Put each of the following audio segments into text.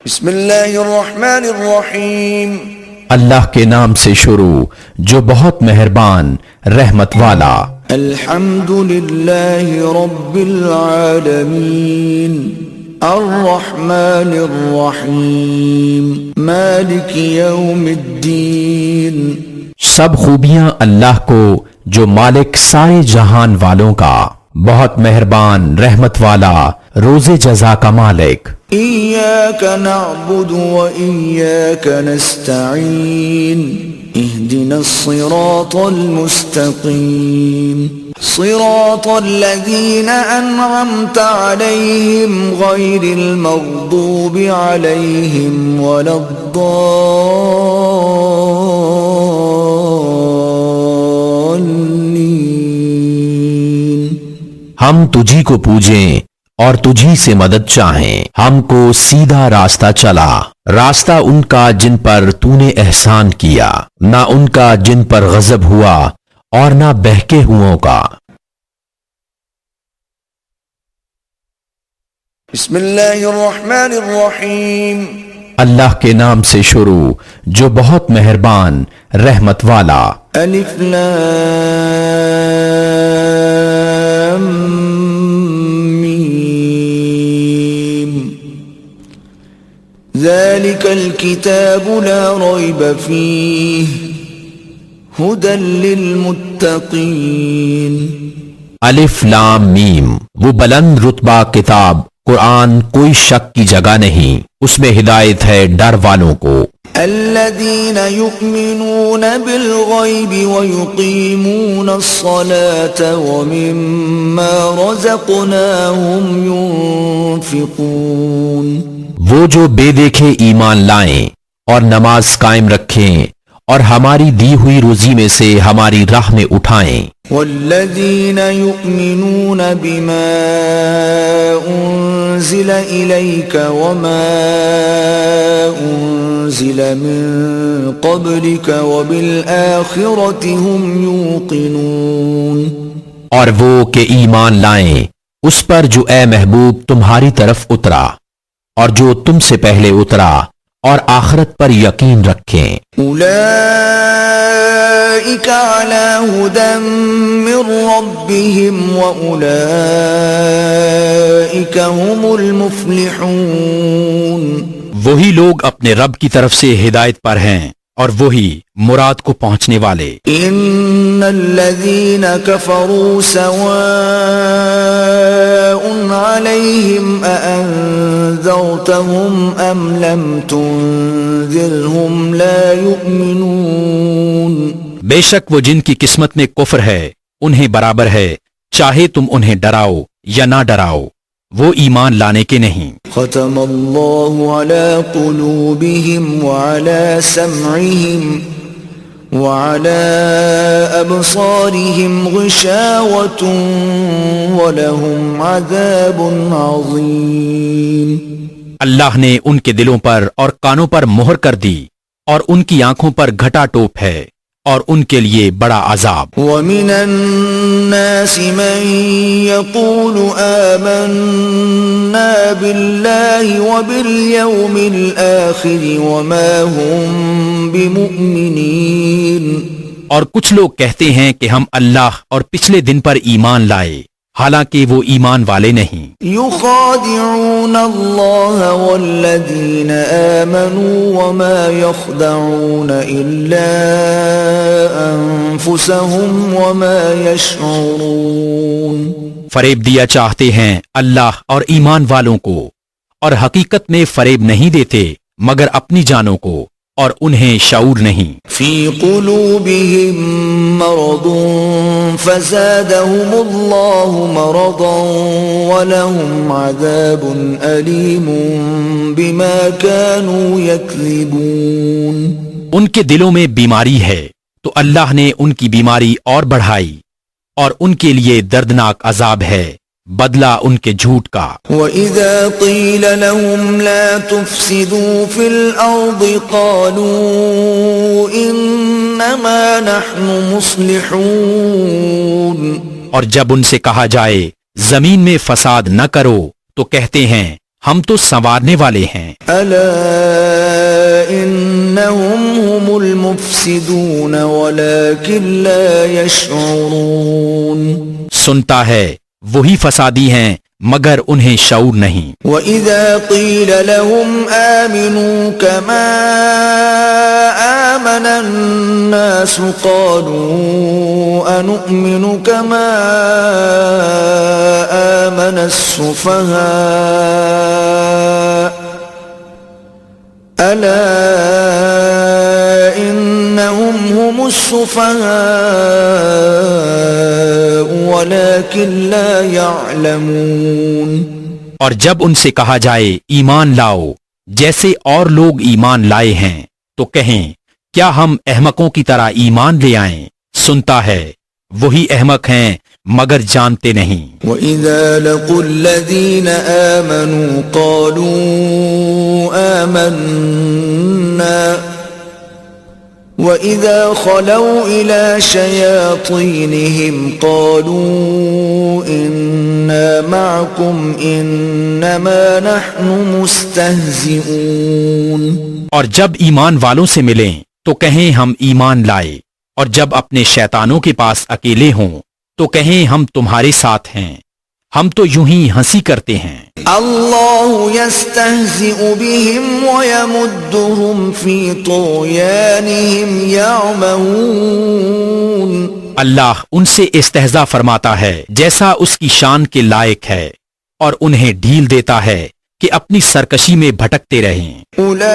بسم اللہ الرحمن الرحیم، اللہ کے نام سے شروع جو بہت مہربان رحمت والا۔ الحمد للہ رب العالمین، الرحمن الرحیم، مالک یوم الدین۔ سب خوبیاں اللہ کو جو مالک سارے جہان والوں کا، بہت مہربان رحمت والا، روز جزا کا مالک۔ ایاک نعبد و ایاک نستعین، اہدنا الصراط المستقیم، صراط الذین انعمت علیہم غیر المغضوب علیہم ولا الضالین۔ ہم تجھی کو پوجیں اور تجھی سے مدد چاہیں، ہم کو سیدھا راستہ چلا، راستہ ان کا جن پر تو نے احسان کیا، نہ ان کا جن پر غضب ہوا اور نہ بہکے ہوئوں کا۔ بسم اللہ الرحمن الرحیم، اللہ کے نام سے شروع جو بہت مہربان رحمت والا۔ الف لام میم، ذالک الکتاب لا ریب فیہ ھدی للمتقین۔ الف لام میم، وہ بلند رتبہ کتاب قرآن کوئی شک کی جگہ نہیں، اس میں ہدایت ہے ڈر والوں کو۔ الذین یؤمنون بالغیب ویقیمون الصلاة ومما رزقناہم ینفقون۔ وہ جو بے دیکھے ایمان لائیں اور نماز قائم رکھیں اور ہماری دی ہوئی روزی میں سے ہماری راہ میں اٹھائیں۔ والذین یؤمنون بما انزل الیک وما انزل من قبلک وبالآخرۃ هم یوقنون۔ اور وہ کہ ایمان لائیں اس پر جو اے محبوب تمہاری طرف اترا اور جو تم سے پہلے اترا، اور آخرت پر یقین رکھیں۔ اولئک علی ھدی من ربہم واولئک هم المفلحون۔ وہی لوگ اپنے رب کی طرف سے ہدایت پر ہیں اور وہی مراد کو پہنچنے والے۔ ان الذین کفروا سواء علیہم اانذرتہم ام لم تنذرہم لا یؤمنون۔ بے شک وہ جن کی قسمت میں کفر ہے انہیں برابر ہے، چاہے تم انہیں ڈراؤ یا نہ ڈراؤ، وہ ایمان لانے کے نہیں۔ ختم اللہ علی قلوبہم وعلی سمعہم وعلى أبصارهم غشاوة ولهم عذاب عظيم۔ اللہ نے ان کے دلوں پر اور کانوں پر مہر کر دی اور ان کی آنکھوں پر گھٹا ٹوپ ہے اور ان کے لیے بڑا عذاب۔ وَمِنَ النَّاسِ مَن يَقُولُ آمَنَّا بِاللَّهِ وَبِالْيَوْمِ الْآخِرِ وَمَا هُمْ بِمُؤْمِنِينَ۔ اور کچھ لوگ کہتے ہیں کہ ہم اللہ اور پچھلے دن پر ایمان لائے، حالانکہ وہ ایمان والے نہیں۔ يخادعون اللہ والذین آمنوا وما يخدعون الا انفسهم وما يشعرون۔ فریب دیا چاہتے ہیں اللہ اور ایمان والوں کو، اور حقیقت میں فریب نہیں دیتے مگر اپنی جانوں کو، اور انہیں شعور نہیں۔ فی قلوبہم مرض فزادہم اللہ مرضا ولہم عذاب علیم بما كانوا یکذبون۔ ان کے دلوں میں بیماری ہے تو اللہ نے ان کی بیماری اور بڑھائی، اور ان کے لیے دردناک عذاب ہے بدلہ ان کے جھوٹ کا۔ وَإِذَا قِيلَ لَهُمْ لَا تُفْسِدُوا فِي الْأَرْضِ قَالُوا إِنَّمَا نَحْنُ مُصْلِحُونَ۔ اور جب ان سے کہا جائے زمین میں فساد نہ کرو تو کہتے ہیں ہم تو سنوارنے والے ہیں۔ ألا إنهم هم المفسدون ولكن لا يشعرون سنتا ہے وہی فسادی ہیں مگر انہیں شعور نہیں۔ وَإِذَا قِيلَ لَهُمْ آمِنُوا كَمَا آمَنَ النَّاسُ قَالُوا أَنُؤْمِنُ كَمَا آمَنَ السُّفَهَاءُ أَلَا إِنَّهُمْ هُمُ السُّفَهَاءُ وَلَكِنْ لَا يَعْلَمُونَ اور جب ان سے کہا جائے ایمان لاؤ جیسے اور لوگ ایمان لائے ہیں تو کہیں کیا ہم احمقوں کی طرح ایمان لے آئیں؟ سنتا ہے وہی احمق ہیں مگر جانتے نہیں۔ وَإِذَا لَقُوا الَّذِينَ آمَنُوا قَالُوا آمَنَّا وَإِذَا خَلَوْا إِلَى شَيَاطِينِهِمْ قَالُوا إِنَّا مَعَكُمْ إِنَّمَا نَحْنُ مُسْتَهْزِئُونَ اور جب ایمان والوں سے ملیں تو کہیں ہم ایمان لائے، اور جب اپنے شیطانوں کے پاس اکیلے ہوں تو کہیں ہم تمہارے ساتھ ہیں، ہم تو یوں ہی ہنسی کرتے ہیں۔ اللہ یستہزئ بہم ویمدہم فی طغیانہم یعمہون اللہ ان سے استہزا فرماتا ہے جیسا اس کی شان کے لائق ہے، اور انہیں ڈھیل دیتا ہے کہ اپنی سرکشی میں بھٹکتے رہیں۔ اولئک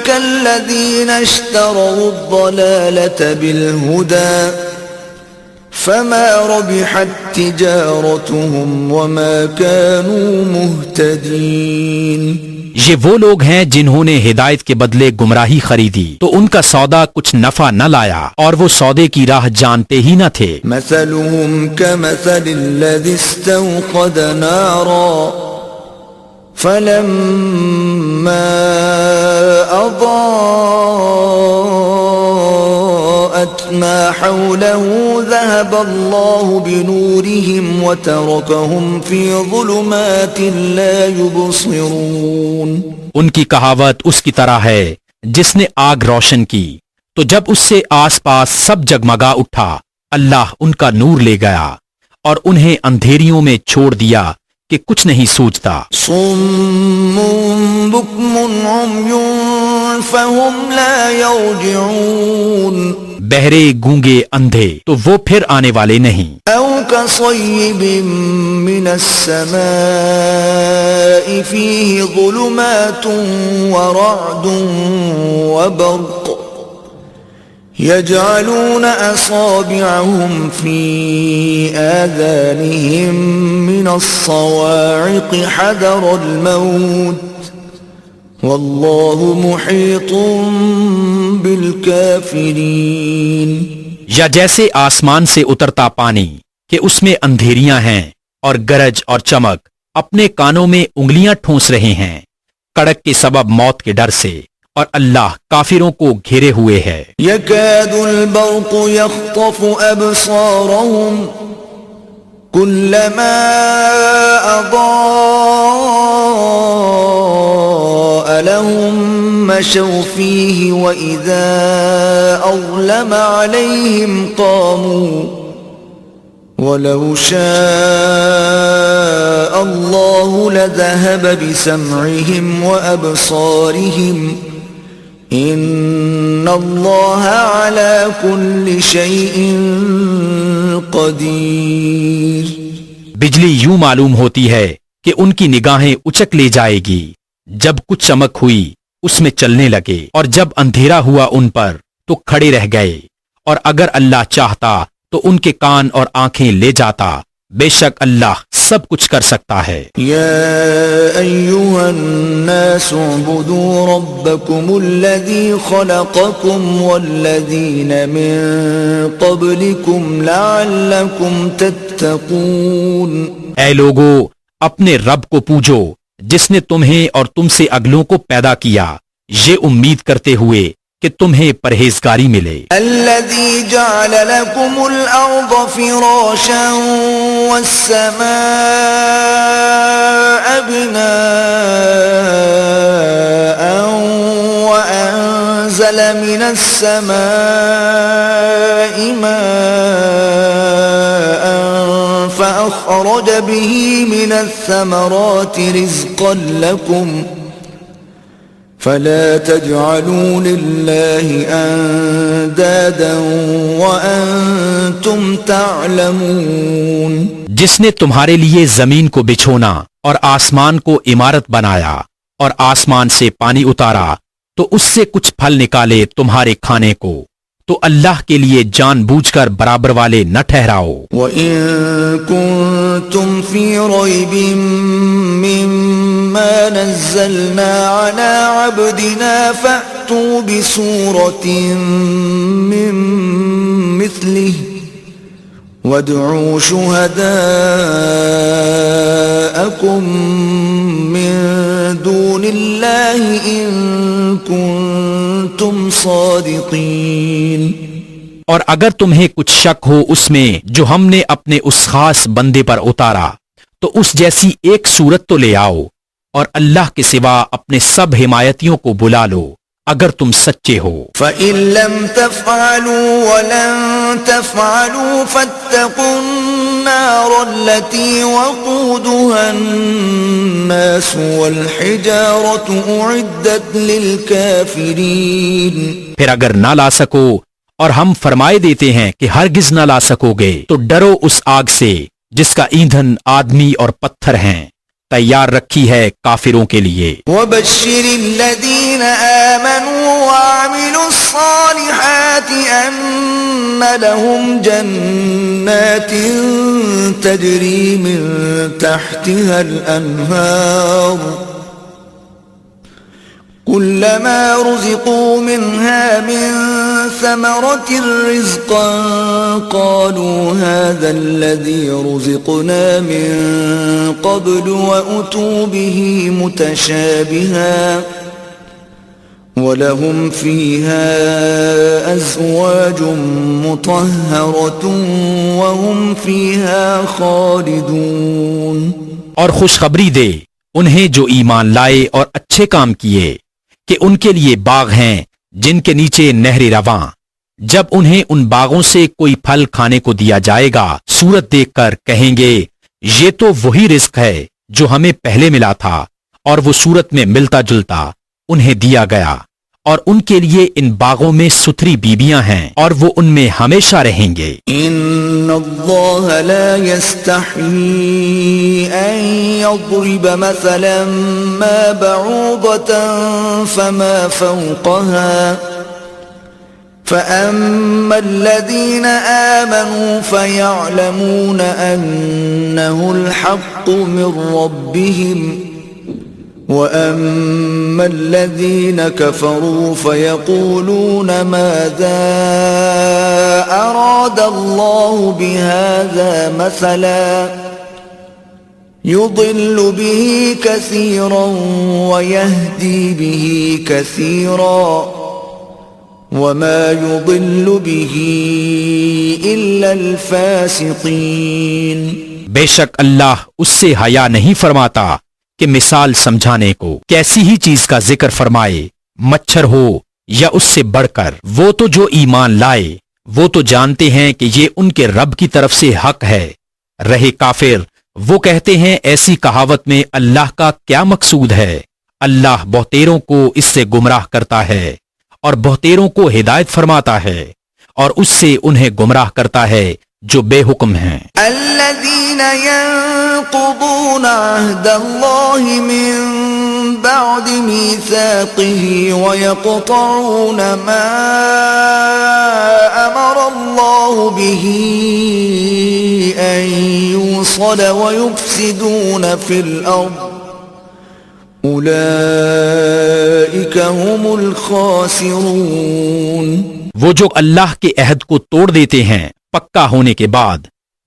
الذین اشتروا الضلالة بالہدى فما ربحت تجارتهم وما كانوا مهتدين یہ وہ لوگ ہیں جنہوں نے ہدایت کے بدلے گمراہی خریدی تو ان کا سودا کچھ نفع نہ لایا اور وہ سودے کی راہ جانتے ہی نہ تھے۔ مثلهم كمثل الذي استوقد نارا فلما أضاءت ما حوله ذهب الله بنورهم وتركهم في ظلمات لا يبصرون ان کی کہاوت اس کی طرح ہے جس نے آگ روشن کی تو جب اس سے آس پاس سب جگمگا اٹھا اللہ ان کا نور لے گیا اور انہیں اندھیریوں میں چھوڑ دیا کہ کچھ نہیں سوچتا۔ صم بكم عمي فهم لا يرجعون بہرے گونگے اندھے تو وہ پھر آنے والے نہیں۔ او كصيب من السماء فيه ظلمات ورعد وبرق يجعلون أصابعهم في آذانهم من الصواعق حذر الموت والله محيط بالكافرين یا جیسے آسمان سے اترتا پانی کہ اس میں اندھیریاں ہیں اور گرج اور چمک اپنے کانوں میں انگلیاں ٹھونس رہے ہیں کڑک کے سبب موت کے ڈر سے، اور اللہ کافروں کو گھیرے ہوئے ہے۔ يكاد البرق يخطف أبصارهم كلما أضاء لهم مشوا فيه وإذا أظلم عليهم قاموا ولو شاء الله لذهب بسمعهم وأبصارهم ان اللہ علی کل شیء قدیر بجلی یوں معلوم ہوتی ہے کہ ان کی نگاہیں اچک لے جائے گی، جب کچھ چمک ہوئی اس میں چلنے لگے، اور جب اندھیرا ہوا ان پر تو کھڑے رہ گئے، اور اگر اللہ چاہتا تو ان کے کان اور آنکھیں لے جاتا، بے شک اللہ سب کچھ کر سکتا ہے۔ یا ایھا الناس اعبدوا ربکم الذی خلقکم والذین من قبلکم لعلکم تتقون اے لوگو اپنے رب کو پوجو جس نے تمہیں اور تم سے اگلوں کو پیدا کیا، یہ امید کرتے ہوئے کہ تمہیں پرہیزگاری ملے۔ الذي جعل لكم الأرض فراشا والسماء السماء ماء فأخرج به من الثمرات رزقا لكم فلا تجعلوا لله اندادا وانتم تعلمون. جس نے تمہارے لیے زمین کو بچھونا اور آسمان کو عمارت بنایا اور آسمان سے پانی اتارا تو اس سے کچھ پھل نکالے تمہارے کھانے کو، تو اللہ کے لیے جان بوجھ کر برابر والے نہ ٹھہراؤ. وَإِن كُنتُمْ فِي رَيْبٍ مِّمَّا نَزَّلْنَا عَلَىٰ عَبْدِنَا فَأْتُوا بِسُورَةٍ مِّن مِّثْلِهِ وَادْعُوا شُهَدَاءَكُم مِّن دُونِ اللَّهِ إِن كُنتُمْ صَادِقِينَ. اور اگر تمہیں کچھ شک ہو اس میں جو ہم نے اپنے اس خاص بندے پر اتارا تو اس جیسی ایک صورت تو لے آؤ، اور اللہ کے سوا اپنے سب حمایتیوں کو بلا لو اگر تم سچے ہو. فَإِن لَّمْ تَفْعَلُوا وَلَن تَفْعَلُوا فَاتَّقُوا النَّارَ الَّتِي وَقُودُهَا النَّاسُ وَالْحِجَارَةُ أُعِدَّتْ لِلْكَافِرِينَ. پھر اگر نہ لا سکو اور ہم فرمائے دیتے ہیں کہ ہرگز نہ لا سکو گے تو ڈرو اس آگ سے جس کا ایندھن آدمی اور پتھر ہیں، تیار رکھی ہے کافروں کے لیے. وَبَشِّرِ الَّذِينَ آمَنُوا وَعَمِلُوا الصَّالِحَاتِ أَنَّ لَهُمْ جَنَّاتٍ تَجْرِي مِن تَحْتِهَا الْأَنْهَارُ كُلَّمَا رُزِقُوا مِنْهَا مِن ثَمَرَةٍ رِزْقًا قَالُوا هَذَا الَّذِي رُزِقْنَا مِن قَبْلُ وَأُتُوا بِهِ مُتَشَابِهًا وَلَهُمْ فِيهَا أَزْوَاجٌ مُطَهَّرَةٌ وَهُمْ فِيهَا خَالِدُونَ. اور خوشخبری دے انہیں جو ایمان لائے اور اچھے کام کیے کہ ان کے لیے باغ ہیں جن کے نیچے نہر رواں. جب انہیں ان باغوں سے کوئی پھل کھانے کو دیا جائے گا صورت دیکھ کر کہیں گے یہ تو وہی رزق ہے جو ہمیں پہلے ملا تھا، اور وہ صورت میں ملتا جلتا انہیں دیا گیا، اور ان کے لیے ان باغوں میں ستھری بیبیاں ہیں اور وہ ان میں ہمیشہ رہیں گے. ان اللہ لا يستحيي ان يضرب مثلا ما بعوضة فما فوقها فأما الذين آمنوا فيعلمون أنه الحق من ربهم وَأَمَّا الَّذِينَ كَفَرُوا فَيَقُولُونَ مَاذَا أَرَادَ اللَّهُ بِهَذَا مَثَلًا يُضِلُّ بِهِ كَثِيرًا وَيَهْدِي بِهِ كَثِيرًا وَمَا يُضِلُّ بِهِ إِلَّا الْفَاسِقِينَ. بے شک اللہ اس سے حیا نہیں فرماتا کہ مثال سمجھانے کو کیسی ہی چیز کا ذکر فرمائے، مچھر ہو یا اس سے بڑھ کر. وہ تو جو ایمان لائے وہ تو جانتے ہیں کہ یہ ان کے رب کی طرف سے حق ہے. رہے کافر وہ کہتے ہیں ایسی کہاوت میں اللہ کا کیا مقصود ہے. اللہ بہتیروں کو اس سے گمراہ کرتا ہے اور بہتیروں کو ہدایت فرماتا ہے، اور اس سے انہیں گمراہ کرتا ہے جو بے حکم ہیں. الذين ينقضون عهد الله من بعد ميثاقه ويقطعون ما أمر الله به أن يوصل ويفسدون في الأرض أولئك هم الخاسرون. وہ جو اللہ کے عہد کو توڑ دیتے ہیں پکا ہونے کے بعد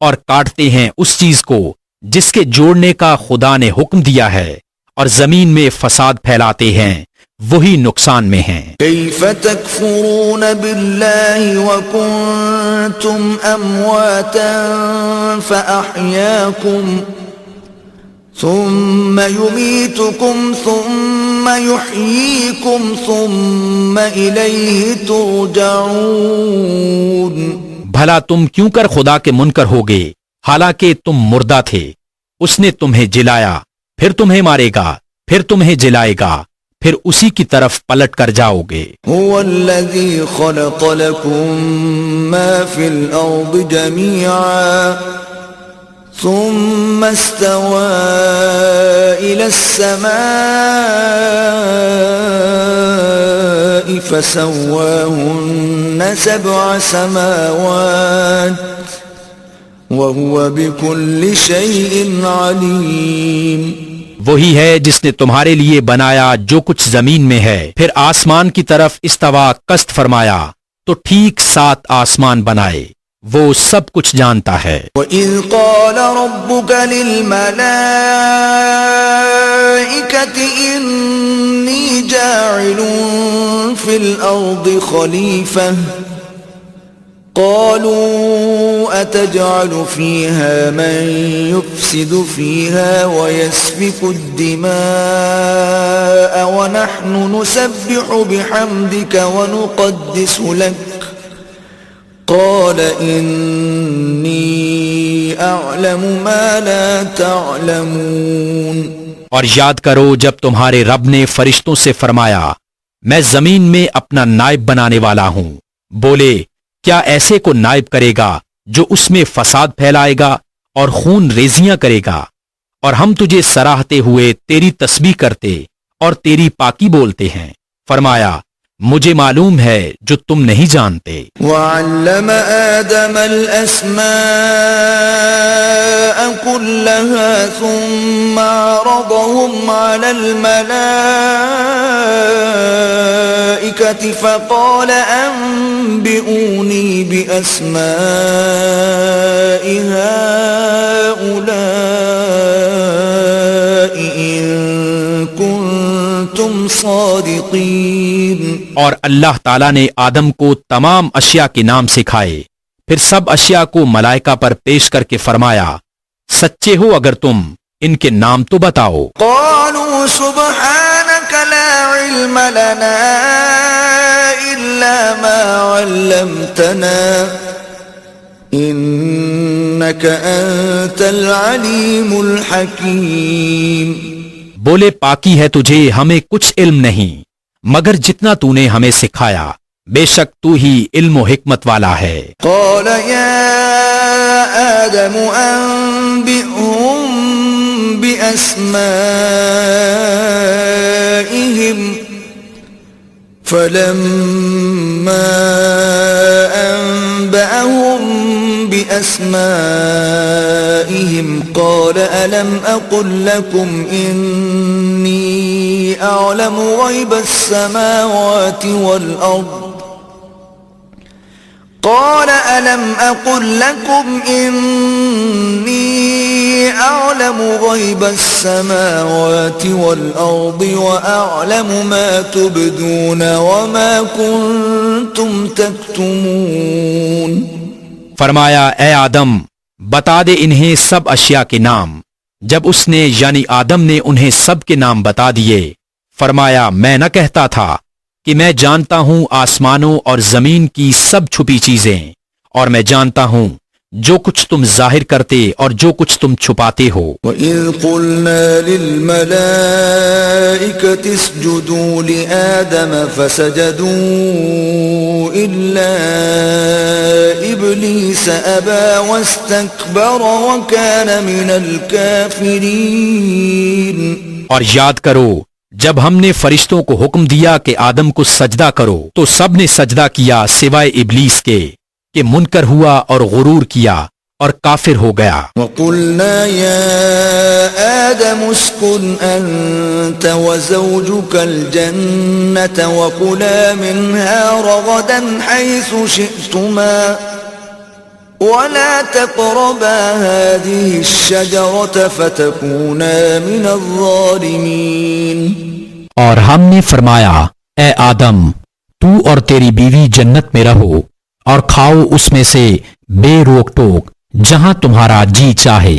اور کاٹتے ہیں اس چیز کو جس کے جوڑنے کا خدا نے حکم دیا ہے اور زمین میں فساد پھیلاتے ہیں، وہی نقصان میں ہیں. كيف تكفرون بالله وكنتم أمواتا فأحياكم ثم يميتكم ثم يحييكم ثم إليه ترجعون. بھلا تم کیوں کر خدا کے منکر ہوگے حالانکہ تم مردہ تھے؟ اس نے تمہیں جلایا، پھر تمہیں مارے گا، پھر تمہیں جلائے گا، پھر اسی کی طرف پلٹ کر جاؤ گے. هو الذي خلق لكم ما في الأرض جميعا ثم استوى إلى السماء فسواهن 7 سماوات وهو بكل شيء عليم. وہی ہے جس نے تمہارے لیے بنایا جو کچھ زمین میں ہے، پھر آسمان کی طرف استوا قصد فرمایا تو ٹھیک 7 آسمان بنائے، وہ سب کچھ جانتا ہے. وَإِذْ قَالَ رَبُّكَ لِلْمَلَائِكَةِ إِنِّي جَاعِلٌ فِي الْأَرْضِ خَلِيفَةً قالوا أتجعل فيها من يفسد فيها ويسفك الدماء ونحن نسبح بحمدك ونقدس لك قال إني أعلم ما لا تعلمون. اور یاد کرو جب تمہارے رب نے فرشتوں سے فرمایا میں زمین میں اپنا نائب بنانے والا ہوں، بولے کیا ایسے کو نائب کرے گا جو اس میں فساد پھیلائے گا اور خون ریزیاں کرے گا، اور ہم تجھے سراہتے ہوئے تیری تسبیح کرتے اور تیری پاکی بولتے ہیں. فرمایا مجھے معلوم ہے جو تم نہیں جانتے. وعلم آدم الأسماء كلها ثم عرضهم على الملائكة فقال أنبئوني بأسماء هؤلاء إن كنتم صادقين. اور اللہ تعالیٰ نے آدم کو تمام اشیاء کے نام سکھائے، پھر سب اشیاء کو ملائکہ پر پیش کر کے فرمایا سچے ہو اگر تم ان کے نام تو بتاؤ. قالوا سبحانك لا علم لنا إلا ما علمتنا إنك أنت العليم الحكيم. بولے پاکی ہے تجھے، ہمیں کچھ علم نہیں مگر جتنا تو نے ہمیں سکھایا، بے شک تو ہی علم و حکمت والا ہے. قال يا آدم أنبئهم بأسمائهم فلما أنبأهم بأسمائهم قال ألم أقل لكم إني أعلم غيب السماوات والأرض قال ألم أقل لكم إني أعلم غيب السماوات والأرض وأعلم ما تبدون وما كنتم تكتمون. فرمایا اے آدم بتا دے انہیں سب اشیاء کے نام. جب اس نے یعنی آدم نے انہیں سب کے نام بتا دیے، فرمایا میں نہ کہتا تھا کہ میں جانتا ہوں آسمانوں اور زمین کی سب چھپی چیزیں، اور میں جانتا ہوں جو کچھ تم ظاہر کرتے اور جو کچھ تم چھپاتے ہو. وَإِذْ قُلْنَا لِلْمَلَائِكَةِ اسْجُدُوا لِآدَمَ فَسَجَدُوا إِلَّا إِبْلِيسَ أَبَى وَاسْتَكْبَرَ وَكَانَ مِنَ الْكَافِرِينَ. اور یاد کرو جب ہم نے فرشتوں کو حکم دیا کہ آدم کو سجدہ کرو تو سب نے سجدہ کیا سوائے ابلیس کے کہ منکر ہوا اور غرور کیا اور کافر ہو گیا. وَقُلْنَا يَا آدَمُ اسْكُنْ أَنْتَ وَزَوْجُكَ الْجَنَّةَ وَكُلَا مِنْهَا رَغَدًا حَيْثُ شِئْتُمَا وَلَا تَقْرَبَا هَذِهِ الشَّجَرَةَ فَتَكُونَا مِنَ الظَّالِمِينَ. اور ہم نے فرمایا اے آدم تو اور تیری بیوی جنت میں رہو اور کھاؤ اس میں سے بے روک ٹوک جہاں تمہارا جی چاہے،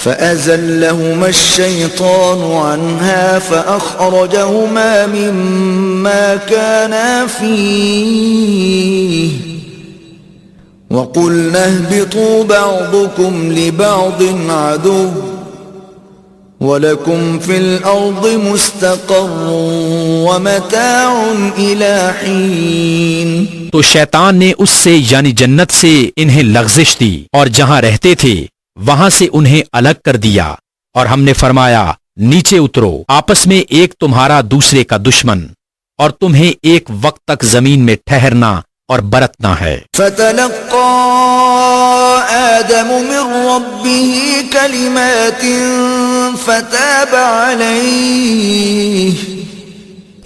فأزلهما الشيطان عنها فأخرجهما مما كانا فيه وقلنا اهبطوا بعضكم لبعض عدو وَلَكُمْ فِي الْأَرْضِ مُسْتَقَرٌّ وَمَتَاعٌ إِلَى حِينٍ۔ تو شیطان نے اس سے یعنی جنت سے انہیں لغزش دی اور جہاں رہتے تھے وہاں سے انہیں الگ کر دیا، اور ہم نے فرمایا نیچے اترو، آپس میں ایک تمہارا دوسرے کا دشمن، اور تمہیں ایک وقت تک زمین میں ٹھہرنا اور برتنا ہے۔ فَتَلَقَّى آدَمُ مِن رَّبِّهِ كَلِمَاتٍ فَتَابَ عَلَيْهِ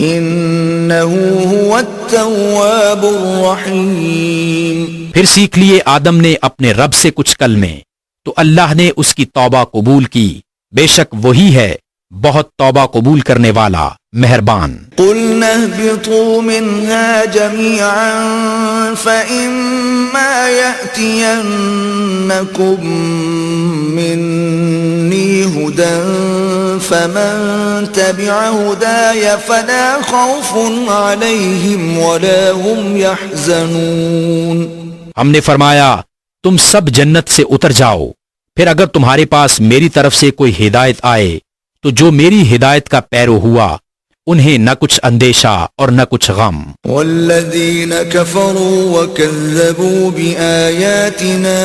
إِنَّهُ هُوَ التَّوَّابُ الرَّحِيمُ۔ پھر سیکھ لیے آدم نے اپنے رب سے کچھ کلمے، تو اللہ نے اس کی توبہ قبول کی، بے شک وہی ہے بہت توبہ قبول کرنے والا مہربان۔ قُلْنَا اهْبِطُوا مِنْهَا جَمِيعًا فَإِمَّا يَأْتِيَنَّكُمْ مِنِّي هُدًى فَمَن تَبِعَ هُدَايَ فَلَا خَوْفٌ عَلَيْهِمْ وَلَا هُمْ يَحْزَنُونَ۔ ہم نے فرمایا تم سب جنت سے اتر جاؤ، پھر اگر تمہارے پاس میری طرف سے کوئی ہدایت آئے تو جو میری ہدایت کا پیرو ہوا انہیں نہ کچھ اندیشہ اور نہ کچھ غم۔ والذین کفروا وکذبوا بآیاتنا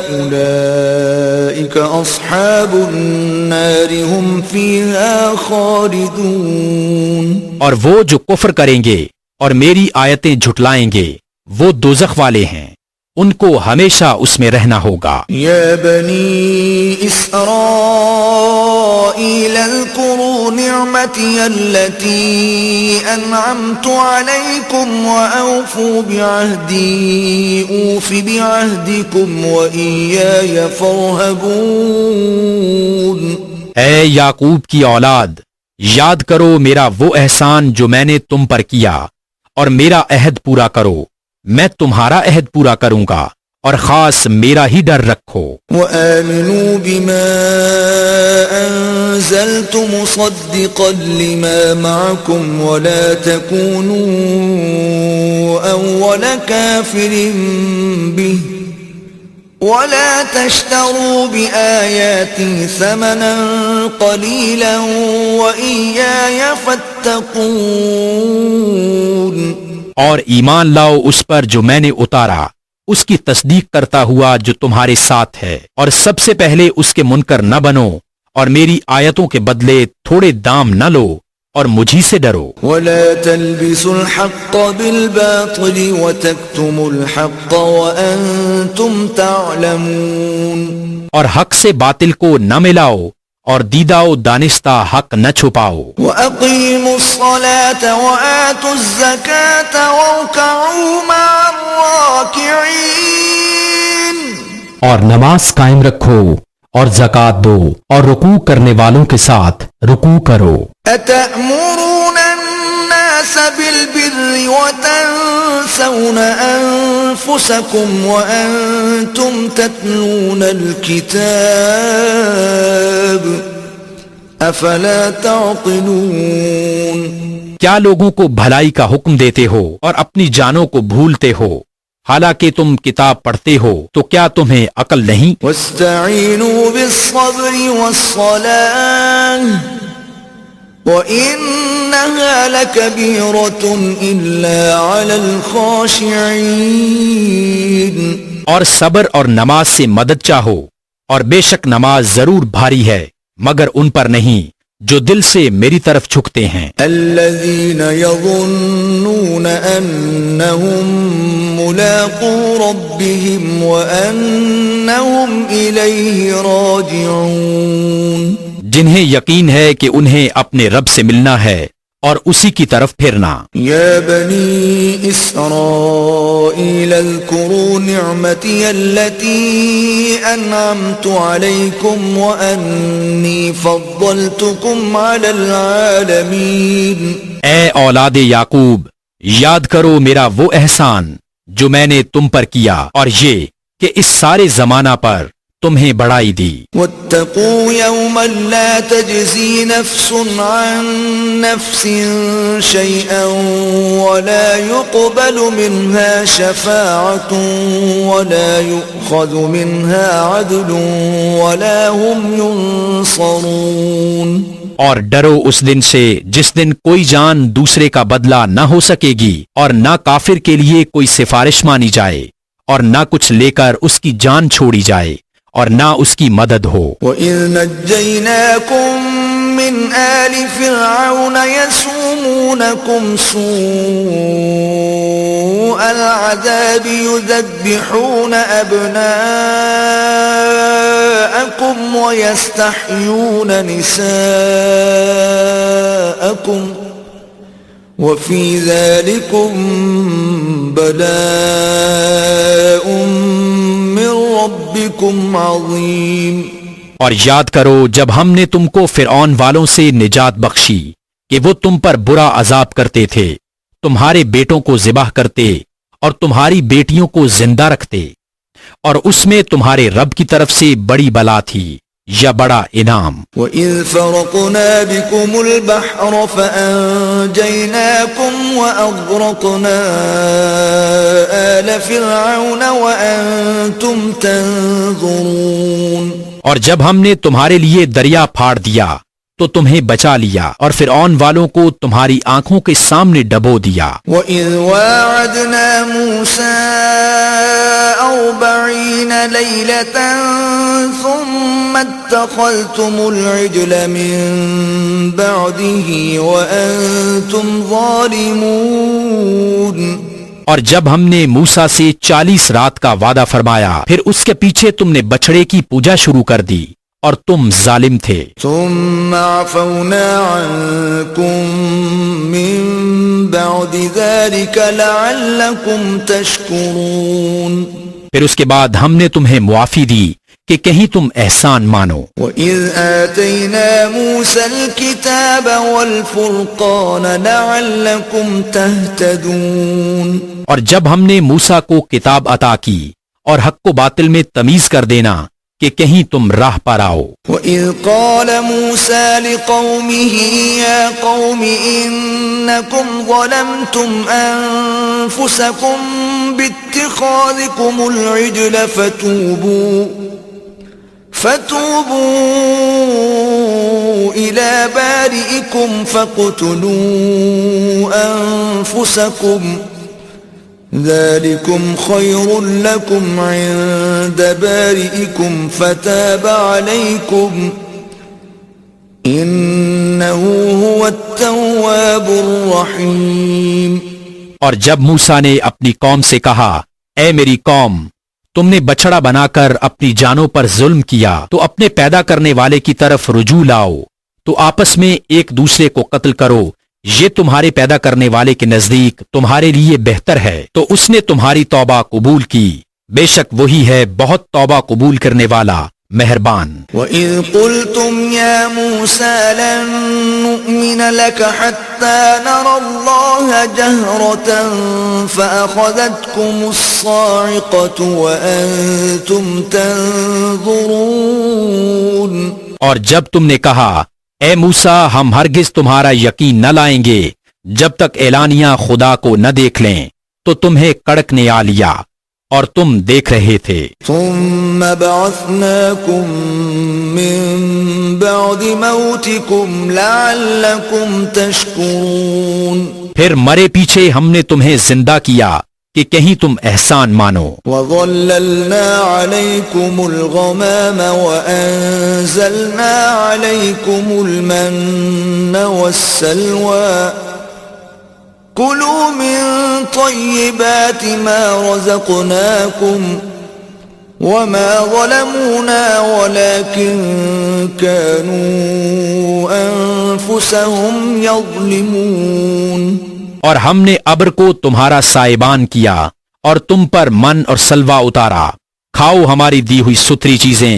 اولئک اصحاب النار هم فیہا خالدون۔ اور وہ جو کفر کریں گے اور میری آیتیں جھٹلائیں گے وہ دوزخ والے ہیں، ان کو ہمیشہ اس میں رہنا ہوگا۔ یا بنی اسرائیل اذکروا نعمتی التي انعمت علیکم واوفوا بعہدی اوف بعہدکم وإیای فارہبون۔ اے یعقوب کی اولاد، یاد کرو میرا وہ احسان جو میں نے تم پر کیا، اور میرا عہد پورا کرو، میں تمہارا عہد پورا کروں گا، اور خاص میرا ہی ڈر رکھو۔ وَآمِنُوا بِمَا أَنزَلْتُ مُصَدِّقًا لِمَا مَعَكُمْ وَلَا تَكُونُوا أَوَّلَ كَافِرٍ بِهِ وَلَا تَشْتَرُوا بِآيَاتِي ثَمَنًا قَلِيلًا وَإِيَّايَ فَاتَّقُونِ۔ اور ایمان لاؤ اس پر جو میں نے اتارا، اس کی تصدیق کرتا ہوا جو تمہارے ساتھ ہے، اور سب سے پہلے اس کے منکر نہ بنو، اور میری آیتوں کے بدلے تھوڑے دام نہ لو، اور مجھی سے ڈرو۔ وَلَا تَلْبِسُوا الْحَقَّ بِالْبَاطِلِ وَتَكْتُمُوا الْحَقَّ وَأَنْتُمْ تَعْلَمُونَ۔ اور حق سے باطل کو نہ ملاؤ، اور دیدہ و دانستہ حق نہ چھپاؤ۔ وَأَقِيمُوا الصَّلَاةَ وَآتُوا الزَّكَاةَ وَارْكَعُوا مَعَ الرَّاكِعِينَ۔ اور نماز قائم رکھو اور زکوٰۃ دو اور رکوع کرنے والوں کے ساتھ رکوع کرو۔ أَتَأْمُرُونَ النَّاسَ بِالْبِرِّ وَتَنْسَوْنَ أَنفُسَكُمْ وَأَنْتُمْ تَتْلُونَ الْكِتَابَ أَفَلَا تَعْقِلُونَ۔ کیا لوگوں کو بھلائی کا حکم دیتے ہو اور اپنی جانوں کو بھولتے ہو، حالانکہ تم کتاب پڑھتے ہو، تو کیا تمہیں عقل نہیں؟ وَاسْتَعِينُوا بِالصَّبْرِ وَالصَّلَاةِ وَإِنَّهَا لَكَبِيرَةٌ إِلَّا عَلَى الْخَاشِعِينَ۔ اور صبر اور نماز سے مدد چاہو، اور بے شک نماز ضرور بھاری ہے مگر ان پر نہیں جو دل سے میری طرف جھکتے ہیں۔ الذين يظنون أنهم ملاقو ربهم وأنهم إليه راجعون۔ جنہیں یقین ہے کہ انہیں اپنے رب سے ملنا ہے اور اسی کی طرف پھرنا۔ يا بني إسرائيل اذكروا نعمتي التي أنعمت عليكم وأني فضلتكم على العالمين۔ اے اولاد یعقوب، یاد کرو میرا وہ احسان جو میں نے تم پر کیا اور یہ کہ اس سارے زمانہ پر تمہیں بڑائی دی. واتقوا يوما لا تجزي نفس عن نفس شيئا ولا يقبل منها شفاعة ولا يؤخذ منها عدل ولا هم ينصرون. اور ڈرو اس دن سے جس دن کوئی جان دوسرے کا بدلہ نہ ہو سکے گی اور نہ کافر کے لیے کوئی سفارش مانی جائے اور نہ کچھ لے کر اس کی جان چھوڑی جائے اور نہ اس کی مدد ہو. وَإِذْ نَجَّيْنَاكُمْ مِنْ آلِ فِرْعَوْنَ يَسُومُونَكُمْ سُوءَ الْعَذَابِ يُذَبِّحُونَ أَبْنَاءَكُمْ وَيَسْتَحْيُونَ نِسَاءَكُمْ وَفِي ذَلِكُمْ بَلَاءٌ مِّن رَّبِّكُمْ عَظِيمٌ. اور یاد کرو جب ہم نے تم کو فرعون والوں سے نجات بخشی کہ وہ تم پر برا عذاب کرتے تھے، تمہارے بیٹوں کو ذبح کرتے اور تمہاری بیٹیوں کو زندہ رکھتے، اور اس میں تمہارے رب کی طرف سے بڑی بلا تھی یا بڑا انعام. وَإِذْ فَرَقْنَا بِكُمُ الْبَحْرَ فَأَنْجَيْنَاكُمْ وَأَغْرَقْنَا آلَ فِرْعَوْنَ وَأَنْتُمْ تَنْظُرُونَ. اور جب ہم نے تمہارے لیے دریا پھاڑ دیا تو تمہیں بچا لیا اور فرعون والوں کو تمہاری آنکھوں کے سامنے ڈبو دیا. وَإِذْ وَاعَدْنَا مُوسَىٰ 40 لَيْلَةً ثُمَّ اتَّخَذْتُمُ الْعِجْلَ مِن بَعْدِهِ وَأَنْتُمْ ظَالِمُونَ. اور جب ہم نے موسیٰ سے 40 رات کا وعدہ فرمایا پھر اس کے پیچھے تم نے بچڑے کی پوجا شروع کر دی اور تم ظالم تھے. ثم عفونا عنكم من بعد ذلك لعلكم تشكرون. پھر اس کے بعد ہم نے تمہیں معافی دی کہ کہیں تم احسان مانو. وَإِذْ آتَيْنَا مُوسَى الْكِتَابَ وَالْفُرْقَانَ لَعَلَّكُمْ تَهْتَدُونَ. اور جب ہم نے موسیٰ کو کتاب عطا کی اور حق و باطل میں تمیز کر دینا کہ کہیں تم راہ پر آؤ. وَإِذْ قَالَ مُوسَى لِقَوْمِهِ يَا قَوْمِ إِنَّكُمْ ظَلَمْتُمْ أَنفُسَكُمْ بِاتِّخَاذِكُمُ الْعِجْلَ فَتُوبُوا إِلَى بَارِئِكُمْ فَاقْتُلُوا أَنفُسَكُمْ ذَلِكُمْ خَيْرٌ لَكُمْ عِندَ بَارِئِكُمْ فَتَابَ عَلَيْكُمْ إِنَّهُ هُوَ التَّوَّابُ الرَّحِيمُ. اور جب موسیٰ نے اپنی قوم سے کہا اے میری قوم تم نے بچڑا بنا کر اپنی جانوں پر ظلم کیا تو اپنے پیدا کرنے والے کی طرف رجوع لاؤ تو آپس میں ایک دوسرے کو قتل کرو، یہ تمہارے پیدا کرنے والے کے نزدیک تمہارے لیے بہتر ہے تو اس نے تمہاری توبہ قبول کی، بے شک وہی ہے بہت توبہ قبول کرنے والا مہربان. وَإِذْ قُلْتُمْ يَا مُوسَى لَن نُّؤْمِنَ لَكَ حَتَّى نَرَى اللَّهَ جَهْرَةً فَأَخَذَتْكُمُ الصَّاعِقَةُ وَأَنْتُمْ تَنْظُرُونَ. اور جب تم نے کہا اے موسیٰ ہم ہرگز تمہارا یقین نہ لائیں گے جب تک اعلانیہ خدا کو نہ دیکھ لیں تو تمہیں کڑک نے آ لیا اور تم دیکھ رہے تھے. ثم بعثناكم من بعد موتكم لعلكم تشكرون. پھر مرے پیچھے ہم نے تمہیں زندہ کیا کہ کہیں تم احسان مانو. وَظَلَّلْنَا عَلَيْكُمُ الْغَمَامَ وَأَنزَلْنَا عَلَيْكُمُ الْمَنَّ وَالسَّلْوَىٰ كُلُوا مِن طَيِّبَاتِ مَا رَزَقْنَاكُمْ وَمَا ظَلَمُونَا وَلَكِن كَانُوا أَنفُسَهُمْ يَظْلِمُونَ. اور ہم نے ابر کو تمہارا سائبان کیا اور تم پر من اور سلوہ اتارا، کھاؤ ہماری دی ہوئی ستھری چیزیں،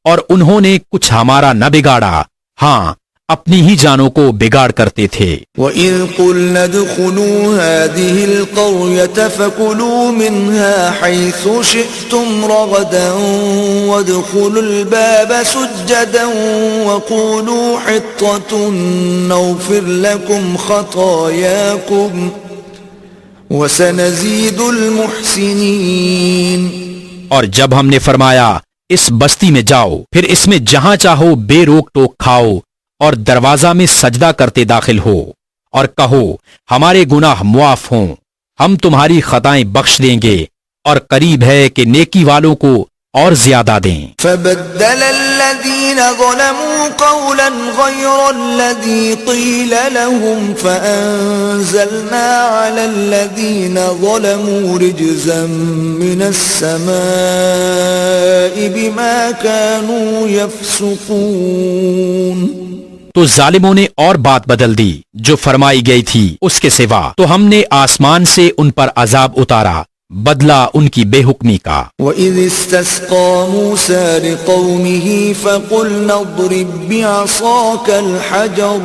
اور انہوں نے کچھ ہمارا نہ بگاڑا، ہاں اپنی ہی جانوں کو بگاڑ کرتے تھے۔ وَإِذْ قُلْنَا ادْخُلُوا هَٰذِهِ الْقَرْيَةَ فَكُلُوا مِنْهَا حَيْثُ شِئْتُمْ رَغَدًا وَادْخُلُوا الْبَابَ سُجَّدًا وَقُولُوا حِطَّةٌ نَغْفِرْ لَكُمْ خَطَايَاكُمْ وَسَنَزِيدُ الْمُحْسِنِينَ۔ اور جب ہم نے فرمایا اس بستی میں جاؤ، پھر اس میں جہاں چاہو بے روک ٹوک کھاؤ اور دروازہ میں سجدہ کرتے داخل ہو، اور کہو ہمارے گناہ معاف ہوں، ہم تمہاری خطائیں بخش دیں گے، اور قریب ہے کہ نیکی والوں کو اور زیادہ دیں۔ فَبَدَّلَ الَّذِينَ ظَلَمُوا قَوْلًا غَيْرَ الَّذِي قِيلَ لَهُمْ فَأَنزَلْنَا عَلَى الَّذِينَ ظَلَمُوا رِجْزًا مِّنَ السَّمَاءِ بِمَا كَانُوا يَفْسُقُونَ۔ تو ظالموں نے اور بات بدل دی جو فرمائی گئی تھی اس کے سوا، تو ہم نے آسمان سے ان پر عذاب اتارا بدلہ ان کی بے حکمی کا۔ وَإِذِ اسْتَسْقَىٰ مُوسَىٰ لِقَوْمِهِ فَقُلْنَا اضْرِب بِّعَصَاكَ الْحَجَرَ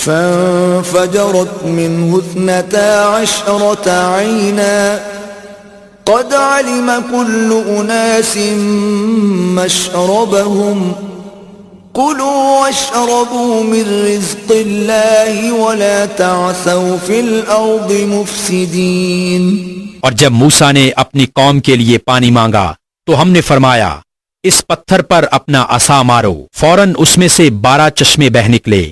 فَانفَجَرَتْ مِنْهُ 12 عَيْنًا قَدْ عَلِمَ كُلُّ أُنَاسٍ مَّشْرَبَهُمْ كُلُوا وَاشْرَبُوا مِن رِّزْقِ اللَّهِ وَلَا تَعْثَوْا فِي الْأَرْضِ مُفْسِدِينَ۔ اور جب موسیٰ نے اپنی قوم کے لیے پانی مانگا تو ہم نے فرمایا اس پتھر پر اپنا عصا مارو، فوراً اس میں سے 12 چشمے بہہ نکلے،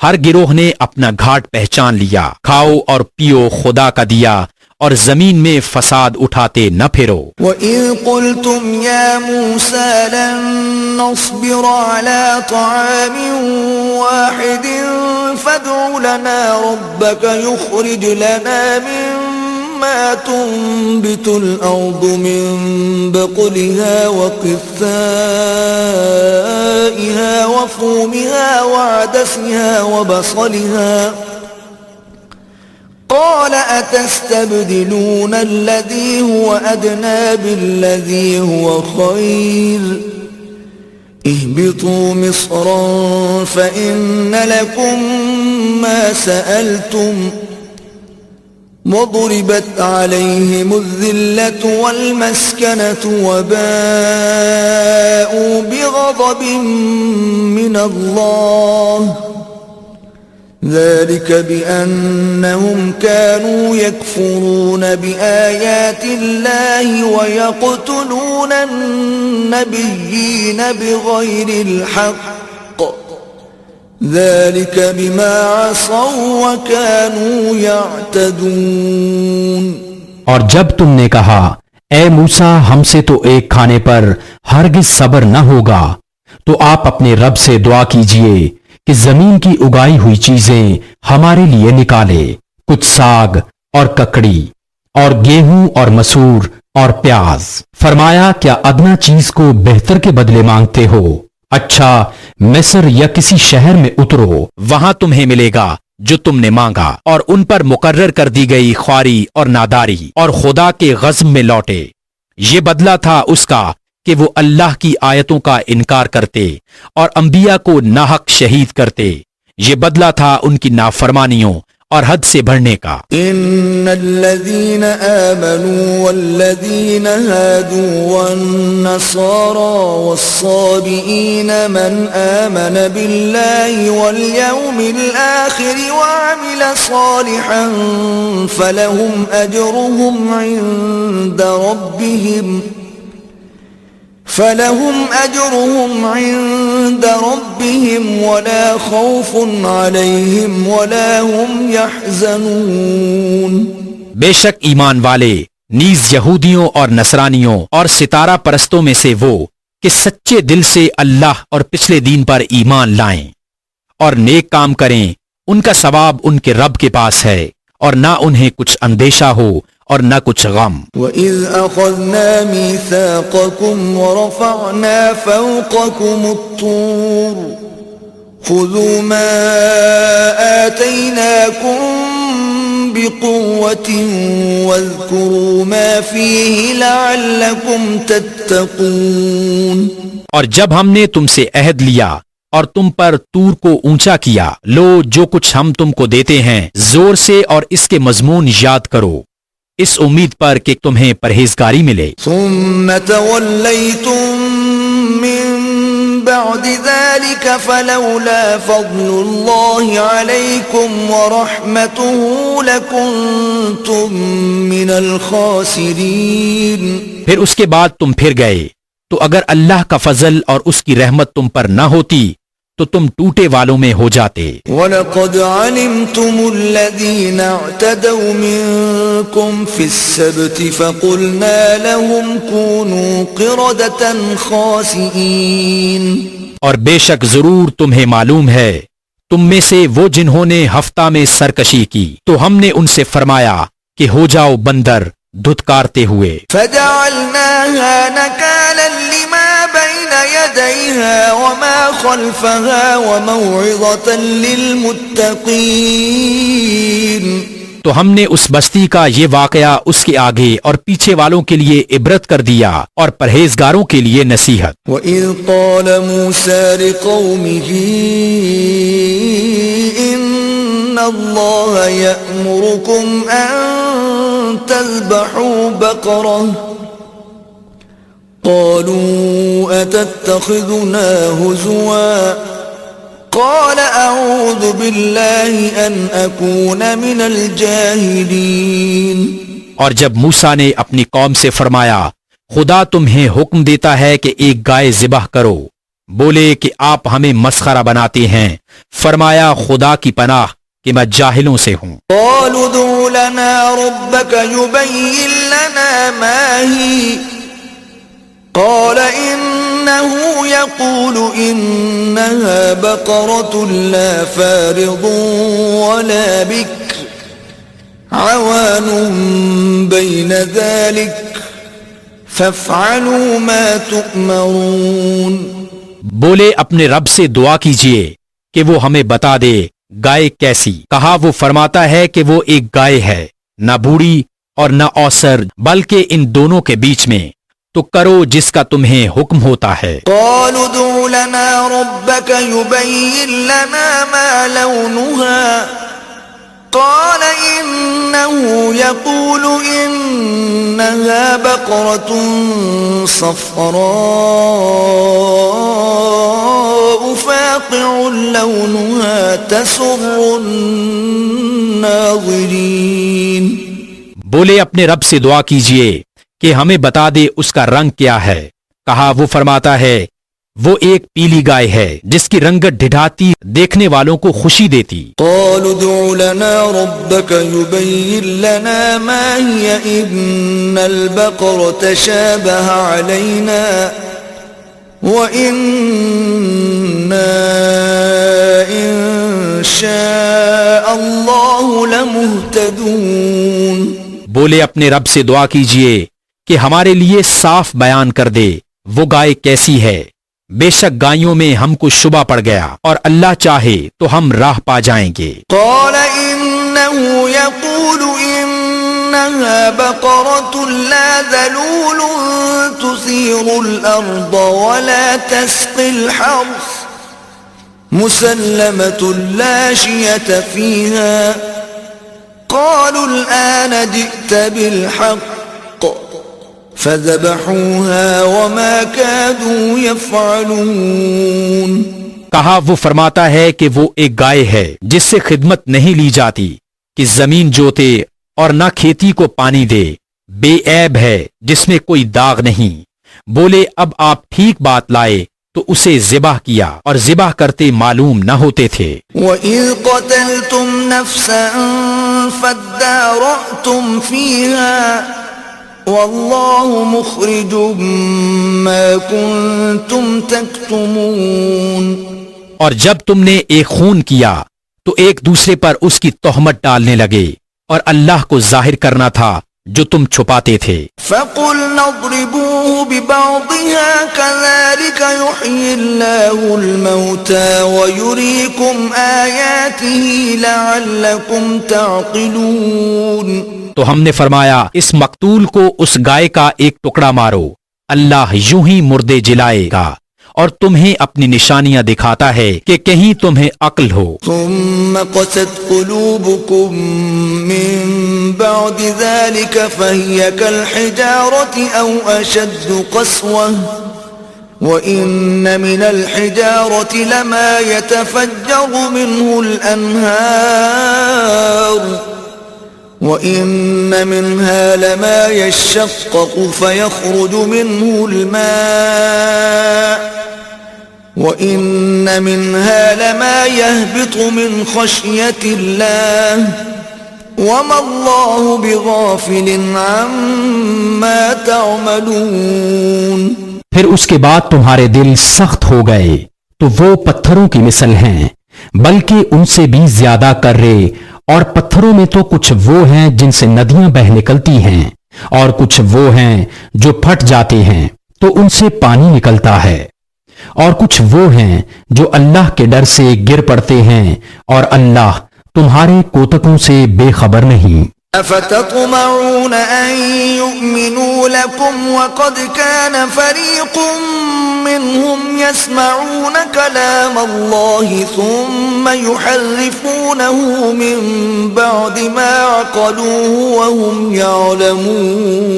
ہر گروہ نے اپنا گھاٹ پہچان لیا، کھاؤ اور پیو خدا کا دیا اور زمین میں فساد اٹھاتے نہ پھرو۔ وَإِذْ قُلْتُمْ يَا مُوسَىٰ لَن نَّصْبِرَ عَلَىٰ طَعَامٍ وَاحِدٍ فَادْعُ لَنَا رَبَّكَ يُخْرِجْ لَنَا مِمَّا تُنبِتُ الْأَرْضُ مِن بَقْلِهَا وَقِثَّائِهَا وَفُومِهَا وَعَدَسِهَا وَبَصَلِهَا قال أتستبدلون الذي هو أدنى بالذي هو خير اهبطوا مصرا فإن لكم ما سألتم وضربت عليهم الذلة والمسكنة وباءوا بغضب من الله ذلك بأنهم كانوا يكفرون بآيات الله ويقتلون النبيين بغير الحق ذلك بما عصوا وكانوا يعتدون۔ اور جب تم نے کہا اے موسیٰ ہم سے تو ایک کھانے پر ہرگز صبر نہ ہوگا، تو آپ اپنے رب سے دعا کیجئے کہ زمین کی اگائی ہوئی چیزیں ہمارے لیے نکالے، کچھ ساگ اور ککڑی اور گیہوں اور مسور اور پیاز۔ فرمایا کیا ادنا چیز کو بہتر کے بدلے مانگتے ہو؟ اچھا مصر یا کسی شہر میں اترو، وہاں تمہیں ملے گا جو تم نے مانگا، اور ان پر مقرر کر دی گئی خواری اور ناداری، اور خدا کے غضب میں لوٹے۔ یہ بدلہ تھا اس کا کہ وہ اللہ کی آیتوں کا انکار کرتے اور انبیاء کو ناحق شہید کرتے، یہ بدلہ تھا ان کی نافرمانیوں اور حد سے بڑھنے کا۔ ان الذين آمنوا والذين هادوا والنصارى والصابئين من آمن بالله واليوم الآخر وعمل صالحا فلهم أجرهم عند ربهم ولا خوف عليهم ولا هم يحزنون۔ بے شک ایمان والے نیز یہودیوں اور نصرانیوں اور ستارہ پرستوں میں سے وہ کہ سچے دل سے اللہ اور پچھلے دین پر ایمان لائیں اور نیک کام کریں، ان کا ثواب ان کے رب کے پاس ہے، اور نہ انہیں کچھ اندیشہ ہو اور نہ کچھ غم۔ وَإِذْ أَخَذْنَا مِيثَاقَكُمْ وَرَفَعْنَا فَوْقَكُمُ الطُّورَ خُذُوا مَا آتَيْنَاكُمْ بِقُوَّةٍ وَاذْكُرُوا مَا فِيهِ لَعَلَّكُمْ تَتَّقُونَ۔ اور جب ہم نے تم سے عہد لیا اور تم پر طور کو اونچا کیا، لو جو کچھ ہم تم کو دیتے ہیں زور سے اور اس کے مضمون یاد کرو، اس امید پر کہ تمہیں پرہیزگاری ملے۔ ثم توليتم من بعد ذلك فلولا فضل الله عليكم ورحمته لكنتم من الخاسرين۔ پھر اس کے بعد تم پھر گئے، تو اگر اللہ کا فضل اور اس کی رحمت تم پر نہ ہوتی تو تم ٹوٹے والوں میں ہو جاتے۔ وَلَقَدْ عَلِمْتُمُ الَّذِينَ اعْتَدَوْا مِنكُمْ فِي السَّبْتِ فَقُلْنَا لَهُمْ كُونُوا قِرَدَةً خَاسِئِينَ۔ اور بے شک ضرور تمہیں معلوم ہے تم میں سے وہ جنہوں نے ہفتہ میں سرکشی کی تو ہم نے ان سے فرمایا کہ ہو جاؤ بندر دھتکارتے ہوئے۔ فَجَعَلْنَاهَا نَكَالًا لِمَا بَيْنَ يَدَيْهَا وَمَا خَلْفَهَا وَمَوْعِظَةً لِلْمُتَّقِينَ۔ تو ہم نے اس بستی کا یہ واقعہ اس کے آگے اور پیچھے والوں کے لیے عبرت کر دیا اور پرہیزگاروں کے لیے نصیحت۔ وَإِذْ قَالَ مُوسَى لِقَوْمِهِ إِنَّ اللَّهَ يَأْمُرُكُمْ أَن تذبحوا بقرة قالوا أتتخذنا هزوا قال أعوذ بالله أن أكون من الجاهلين۔ اور جب موسیٰ نے اپنی قوم سے فرمایا خدا تمہیں حکم دیتا ہے کہ ایک گائے ذبح کرو، بولے کہ آپ ہمیں مسخرہ بناتے ہیں، فرمایا خدا کی پناہ کہ میں جاہلوں سے ہوں۔ قالوا ادع لنا ربك يبين لنا ما هي قال إنه يقول إنها بقرة لا فارض ولا بكر عوان بين ذلك فافعلوا ما تؤمرون۔ بولے اپنے رب سے دعا کیجئے کہ وہ ہمیں بتا دے گائے کیسی، کہا وہ فرماتا ہے کہ وہ ایک گائے ہے، نہ بوڑھی اور نہ اوسر بلکہ ان دونوں کے بیچ میں، تو کرو جس کا تمہیں حکم ہوتا ہے۔ قالوا ادع لنا ربك يبين لنا ما لونها قال إنه يقول إنها بقرة صفراء فاقع لونها تسر الناظرين۔ بولے اپنے رب سے دعا کیجئے کہ ہمیں بتا دے اس کا رنگ کیا ہے، کہا وہ فرماتا ہے وہ ایک پیلی گائے ہے جس کی رنگت ڈھٹھاتی دیکھنے والوں کو خوشی دیتی۔ قالوا ادع لنا ربك يبين لنا ما هي إن البقرة شابه علينا وإنا إن شاء الله لمهتدون۔ بولے اپنے رب سے دعا کیجئے کہ ہمارے لیے صاف بیان کر دے وہ گائے کیسی ہے، بے شک گائیوں میں ہم کو شبہ پڑ گیا اور اللہ چاہے تو ہم راہ پا جائیں گے۔ قال إنه يقول إنها بقرة لا ذلول تثير الأرض ولا تسقي الحرث مسلمة لا شية فيها قالوا الآن جئت بالحق فذبحوها وما كادوا يفعلون۔ کہا وہ فرماتا ہے کہ وہ ایک گائے ہے جس سے خدمت نہیں لی جاتی کہ زمین جوتے اور نہ کھیتی کو پانی دے، بے عیب ہے جس میں کوئی داغ نہیں۔ بولے اب آپ ٹھیک بات لائے تو اسے ذبح کیا اور ذبح کرتے معلوم نہ ہوتے تھے۔ وَإِذْ قَتَلْتُمْ نَفْسًا فَادَّارَأْتُمْ فِيهَا وَاللَّهُ مُخْرِجٌ مَا كُنْتُمْ تَكْتُمُونَ۔ اور جب تم نے ایک خون کیا تو ایک دوسرے پر اس کی تہمت ڈالنے لگے اور اللہ کو ظاہر کرنا تھا جو تم چھپاتے تھے۔ فَقُلْنَا اضْرِبُوهُ بِبَعْضِهَا كَذَلِكَ يُحْيِي اللَّهُ الْمَوْتَى وَيُرِيكُمْ آيَاتِهِ لَعَلَّكُمْ تَعْقِلُونَ۔ تو ہم نے فرمایا اس مقتول کو اس گائے کا ایک ٹکڑا مارو، اللہ یوں ہی مردے جلائے گا اور تمہیں اپنی نشانیاں دکھاتا ہے کہ کہیں تمہیں عقل ہو. ثم قست قلوبكم من بعد ذلك فهي كالحجارة أو أشد قسوة وَإِنَّ مِنَ الْحِجَارَةِ لَمَا يَتَفَجَّرُ مِنْهُ الْأَنْهَارُ وَإِنَّ مِنْهَا لَمَا يَشَّقَّقُ فَيَخْرُجُ مِنْهُ الْمَاءُ وَإِنَّ مِنْهَا لَمَا يَهْبِطُ مِنْ خَشْيَةِ اللَّهِ وَمَا اللَّهُ بِغَافِلٍ عَمَّا تَعْمَلُونَ. پھر اس کے بعد تمہارے دل سخت ہو گئے تو وہ پتھروں کی مثل ہیں، بلکہ ان سے بھی زیادہ کرے، اور پتھروں میں تو کچھ وہ ہیں جن سے ندیاں بہ نکلتی ہیں، اور کچھ وہ ہیں جو پھٹ جاتے ہیں تو ان سے پانی نکلتا ہے، اور کچھ وہ ہیں جو اللہ کے ڈر سے گر پڑتے ہیں، اور اللہ تمہارے کوتکوں سے بے خبر نہیں. أفتطمعون أن يؤمنوا لكم وقد كان فريق منهم يسمعون كلام الله ثم يحرفونه من بعد ما عقلوه وهم يعلمون.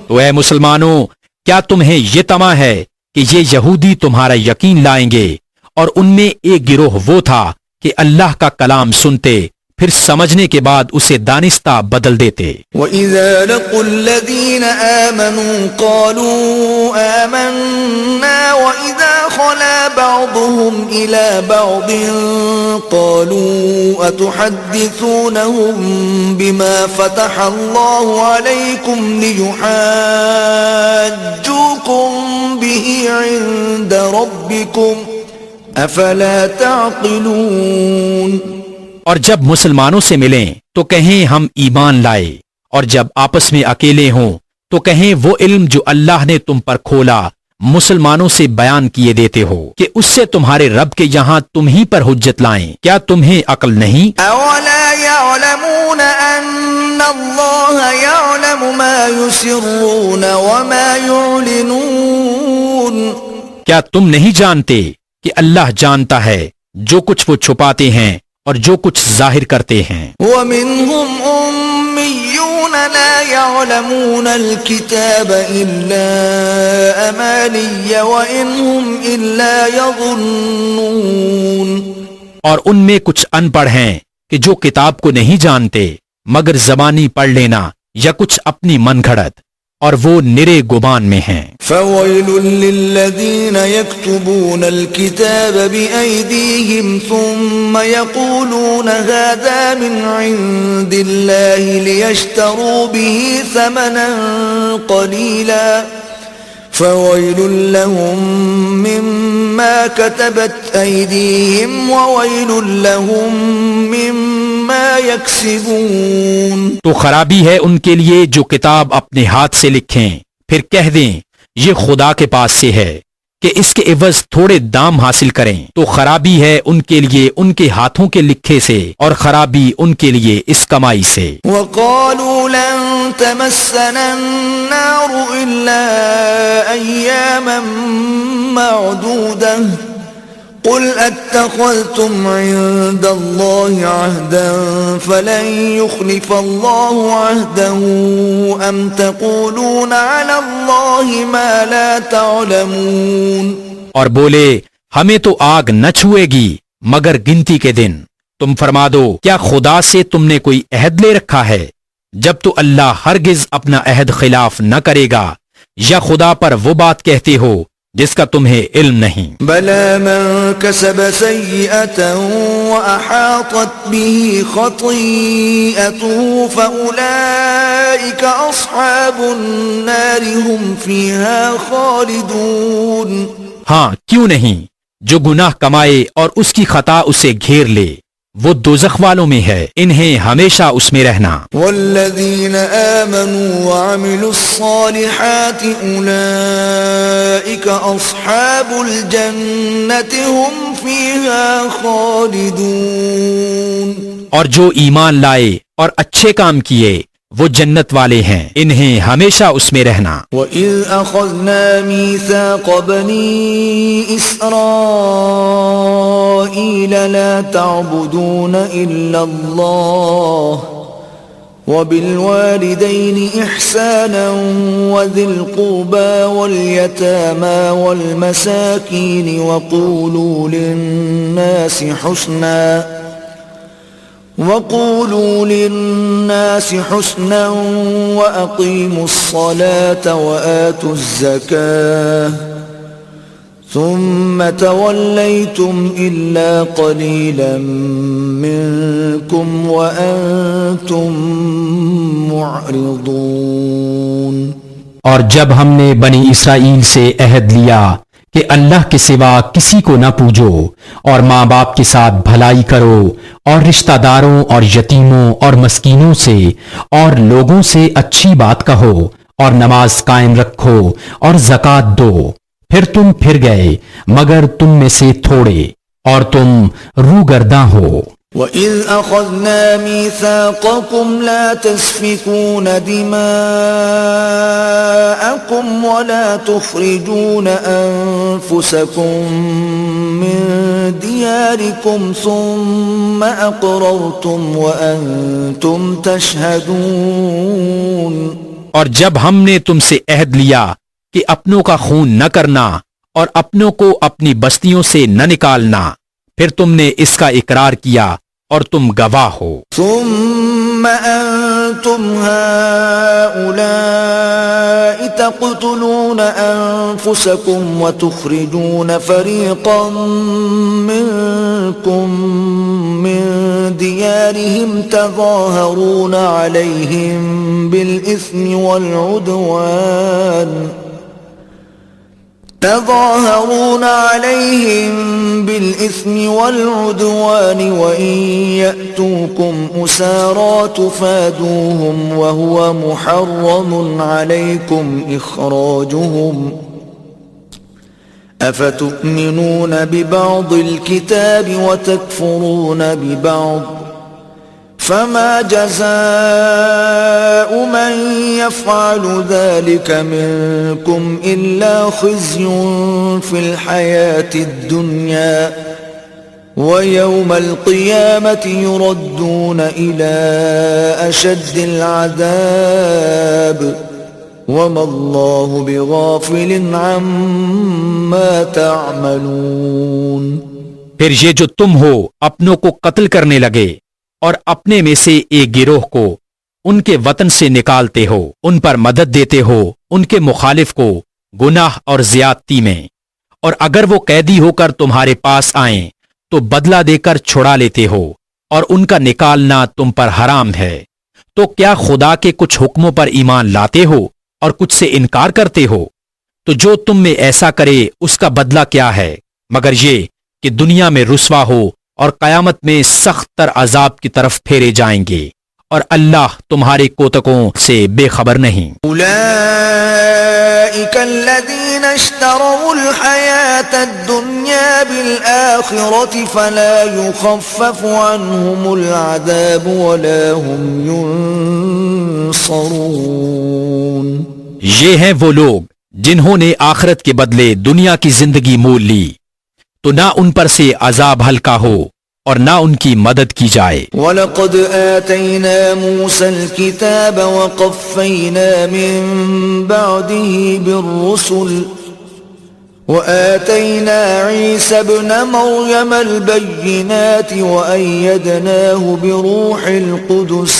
تو اے مسلمانوں، کیا تمہیں یہ طمع ہے کہ یہ یہودی تمہارا یقین لائیں گے؟ اور ان میں ایک گروہ وہ تھا کہ اللہ کا کلام سنتے پھر سمجھنے کے بعد اسے دانستہ بدل دیتے. وَإِذَا لَقُوا الَّذِينَ آمَنُوا قَالُوا آمَنَّا وَإِذَا خَلَا بَعْضُهُمْ إِلَى بَعْضٍ قَالُوا أَتُحَدِّثُونَهُمْ بِمَا فَتَحَ اللَّهُ عَلَيْكُمْ لِيُحَاجُّوكُمْ بِهِ عِندَ رَبِّكُمْ أَفَلَا تَعْقِلُونَ. اور جب مسلمانوں سے ملیں تو کہیں ہم ایمان لائے، اور جب آپس میں اکیلے ہوں تو کہیں وہ علم جو اللہ نے تم پر کھولا مسلمانوں سے بیان کیے دیتے ہو کہ اس سے تمہارے رب کے یہاں تم ہی پر حجت لائیں. کیا تمہیں عقل نہیں؟ أَوَلَا يَعْلَمُونَ أَنَّ اللَّهَ يَعْلَمُ مَا يُسِرُّونَ وَمَا يُعْلِنُونَ. کیا تم نہیں جانتے کہ اللہ جانتا ہے جو کچھ وہ چھپاتے ہیں اور جو کچھ ظاہر کرتے ہیں. وَمِنْهُمْ أُمِّيُّونَ لَا يَعْلَمُونَ الْكِتَابَ إِلَّا أَمَانِيَّ وَإِنْ هُمْ إِلَّا يَظُنُّونَ. اور ان میں کچھ ان پڑھ ہیں کہ جو کتاب کو نہیں جانتے مگر زبانی پڑھ لینا یا کچھ اپنی من گھڑت، اور وہ نرے گمان میں ہیں. فَوَيْلٌ لِّلَّذِينَ يَكْتُبُونَ الْكِتَابَ بِأَيْدِيهِمْ ثُمَّ يَقُولُونَ هَذَا مِنْ عِندِ اللَّهِ لِيَشْتَرُوا بِهِ ثَمَنًا قَلِيلًا فَوَيْلٌ لَّهُم مِّمَّا كَتَبَتْ أَيْدِيهِمْ وَوَيْلٌ لَّهُم مِّمَّا يَكْسِبُونَ. تو خرابی ہے ان کے لیے جو کتاب اپنے ہاتھ سے لکھیں پھر کہہ دیں یہ خدا کے پاس سے ہے کہ اس کے عوض تھوڑے دام حاصل کریں. تو خرابی ہے ان کے لیے ان کے ہاتھوں کے لکھے سے، اور خرابی ان کے لیے اس کمائی سے. وَقَالُوا لَن تَمَسَّنَا النَّارُ إِلَّا أَيَّامًا مَّعْدُودَةً قُلْ أَتَّخَذْتُمْ عِندَ اللَّهِ عَهْدًا فَلَن يُخْلِفَ اللَّهُ عَهْدَهُ أَمْ تَقُولُونَ عَلَى اللَّهِ مَا لَا تَعْلَمُونَ. اور بولے ہمیں تو آگ نہ چھوئے گی مگر گنتی کے دن. تم فرما دو کیا خدا سے تم نے کوئی عہد لے رکھا ہے؟ جب تو اللہ ہرگز اپنا عہد خلاف نہ کرے گا، یا خدا پر وہ بات کہتے ہو جس کا تمہیں علم نہیں. بَلَى مَن كَسَبَ سَيِّئَةً وَأَحَاطَتْ بِهِ خَطِيئَتُهُ فَأُولَئِكَ أَصْحَابُ النَّارِ هُمْ فِيهَا خَالِدُونَ. ہاں کیوں نہیں، جو گناہ کمائے اور اس کی خطا اسے گھیر لے وہ دوزخ والوں میں ہے، انہیں ہمیشہ اس میں رہنا. والذین آمنوا وعملوا الصالحات اولئک اصحاب الجنة هم فیہا خالدون. اور جو ایمان لائے اور اچھے کام کیے وہ جنت والے ہیں، انہیں ہمیشہ اس میں رہنا۔ وَإِذْ أَخَذْنَا مِيثَاقَ بَنِي إِسْرَائِيلَ لَا تَعْبُدُونَ إِلَّا اللَّهَ وَبِالْوَالِدَيْنِ إِحْسَانًا وَذِي الْقُرْبَى وَالْيَتَامَى وَالْمَسَاكِينِ وَقُولُوا لِلنَّاسِ حُسْنًا وَأَقِيمُوا الصَّلَاةَ وَآتُوا الزَّكَاةَ ثُمَّ تَوَلَّيْتُمْ إِلَّا قَلِيلًا مِّنكُمْ وَأَنتُم مُّعْرِضُونَ۔ اور جب ہم نے بنی اسرائیل سے عہد لیا کہ اللہ کے سوا کسی کو نہ پوجو اور ماں باپ کے ساتھ بھلائی کرو اور رشتہ داروں اور یتیموں اور مسکینوں سے اور لوگوں سے اچھی بات کہو اور نماز قائم رکھو اور زکوٰۃ دو، پھر تم پھر گئے مگر تم میں سے تھوڑے اور تم روگرداں ہو۔ وَإِذْ أَخَذْنَا مِيثَاقَكُمْ لَا تَسْفِكُونَ دِمَاءَكُمْ وَلَا تُخْرِجُونَ أَنفُسَكُمْ مِنْ دِيَارِكُمْ ثُمَّ أَقْرَرْتُمْ وَأَنْتُمْ تَشْهَدُونَ۔ اور جب ہم نے تم سے عہد لیا کہ اپنوں کا خون نہ کرنا اور اپنوں کو اپنی بستیوں سے نہ نکالنا، پھر تم نے اس کا اقرار کیا اور تم گواہ ہو۔ ثم أنتم هؤلاء تقتلون أنفسكم وتخرجون فريقا منكم من ديارهم تظاهرون عليهم بالإثم والعدوان وإن يأتوكم أسارى تفادوهم وهو محرم عليكم إخراجهم أفتؤمنون ببعض الكتاب وتكفرون ببعض فما جزاء من يفعل ذلك منكم إلا خزي في الحياة الدنيا ويوم القيامة يردون إلى أشد العذاب وما الله بغافل عما تعملون۔ پھر یہ جو تم ہو اپنوں کو قتل کرنے لگے اور اپنے میں سے ایک گروہ کو ان کے وطن سے نکالتے ہو، ان پر مدد دیتے ہو ان کے مخالف کو گناہ اور زیادتی میں، اور اگر وہ قیدی ہو کر تمہارے پاس آئیں تو بدلہ دے کر چھڑا لیتے ہو اور ان کا نکالنا تم پر حرام ہے، تو کیا خدا کے کچھ حکموں پر ایمان لاتے ہو اور کچھ سے انکار کرتے ہو؟ تو جو تم میں ایسا کرے اس کا بدلہ کیا ہے مگر یہ کہ دنیا میں رسوا ہو اور قیامت میں سخت تر عذاب کی طرف پھیرے جائیں گے، اور اللہ تمہارے کوتکوں سے بے خبر نہیں۔ أولئك الذين اشتروا الحياة الدنيا بالآخرة فلا يخفف عنهم العذاب ولا هم ينصرون۔ یہ ہیں وہ لوگ جنہوں نے آخرت کے بدلے دنیا کی زندگی مول لی، تو نہ ان پر سے عذاب ہلکا ہو اور نہ ان کی مدد کی جائے۔ وَلَقَدْ آتَيْنَا مُوسَى الْكِتَابَ وَقَفَّيْنَا مِن بَعْدِهِ بِالرُّسُلِ وَآتَيْنَا عِيسَى ابْنَ مَرْيَمَ الْبَيِّنَاتِ وَأَيَّدْنَاهُ بِرُوحِ الْقُدُسِ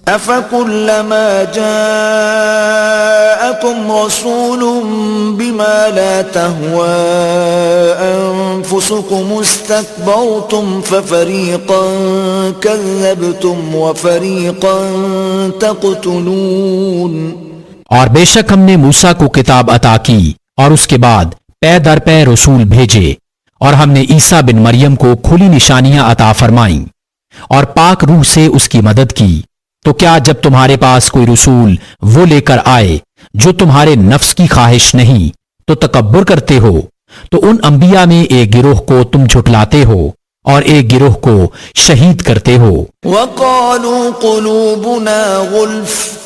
أَفَكُلَّمَا جَاءَكُمْ رَسُولٌ بِمَا لَا تَهْوَى أَنفُسُكُمُ اسْتَكْبَرْتُمْ فَفَرِيقًا كَذَّبْتُمْ وَفَرِيقًا تَقْتُلُونَ۔ اور بے شک ہم نے موسیٰ کو کتاب عطا کی اور اس کے بعد پے در پے رسول بھیجے، اور ہم نے عیسیٰ بن مریم کو کھلی نشانیاں عطا فرمائیں اور پاک روح سے اس کی مدد کی۔ تو کیا جب تمہارے پاس کوئی رسول وہ لے کر آئے جو تمہارے نفس کی خواہش نہیں تو تکبر کرتے ہو؟ تو ان انبیاء میں ایک گروہ کو تم جھٹلاتے ہو اور ایک گروہ کو شہید کرتے ہو۔ وقالوا قلوبنا غلف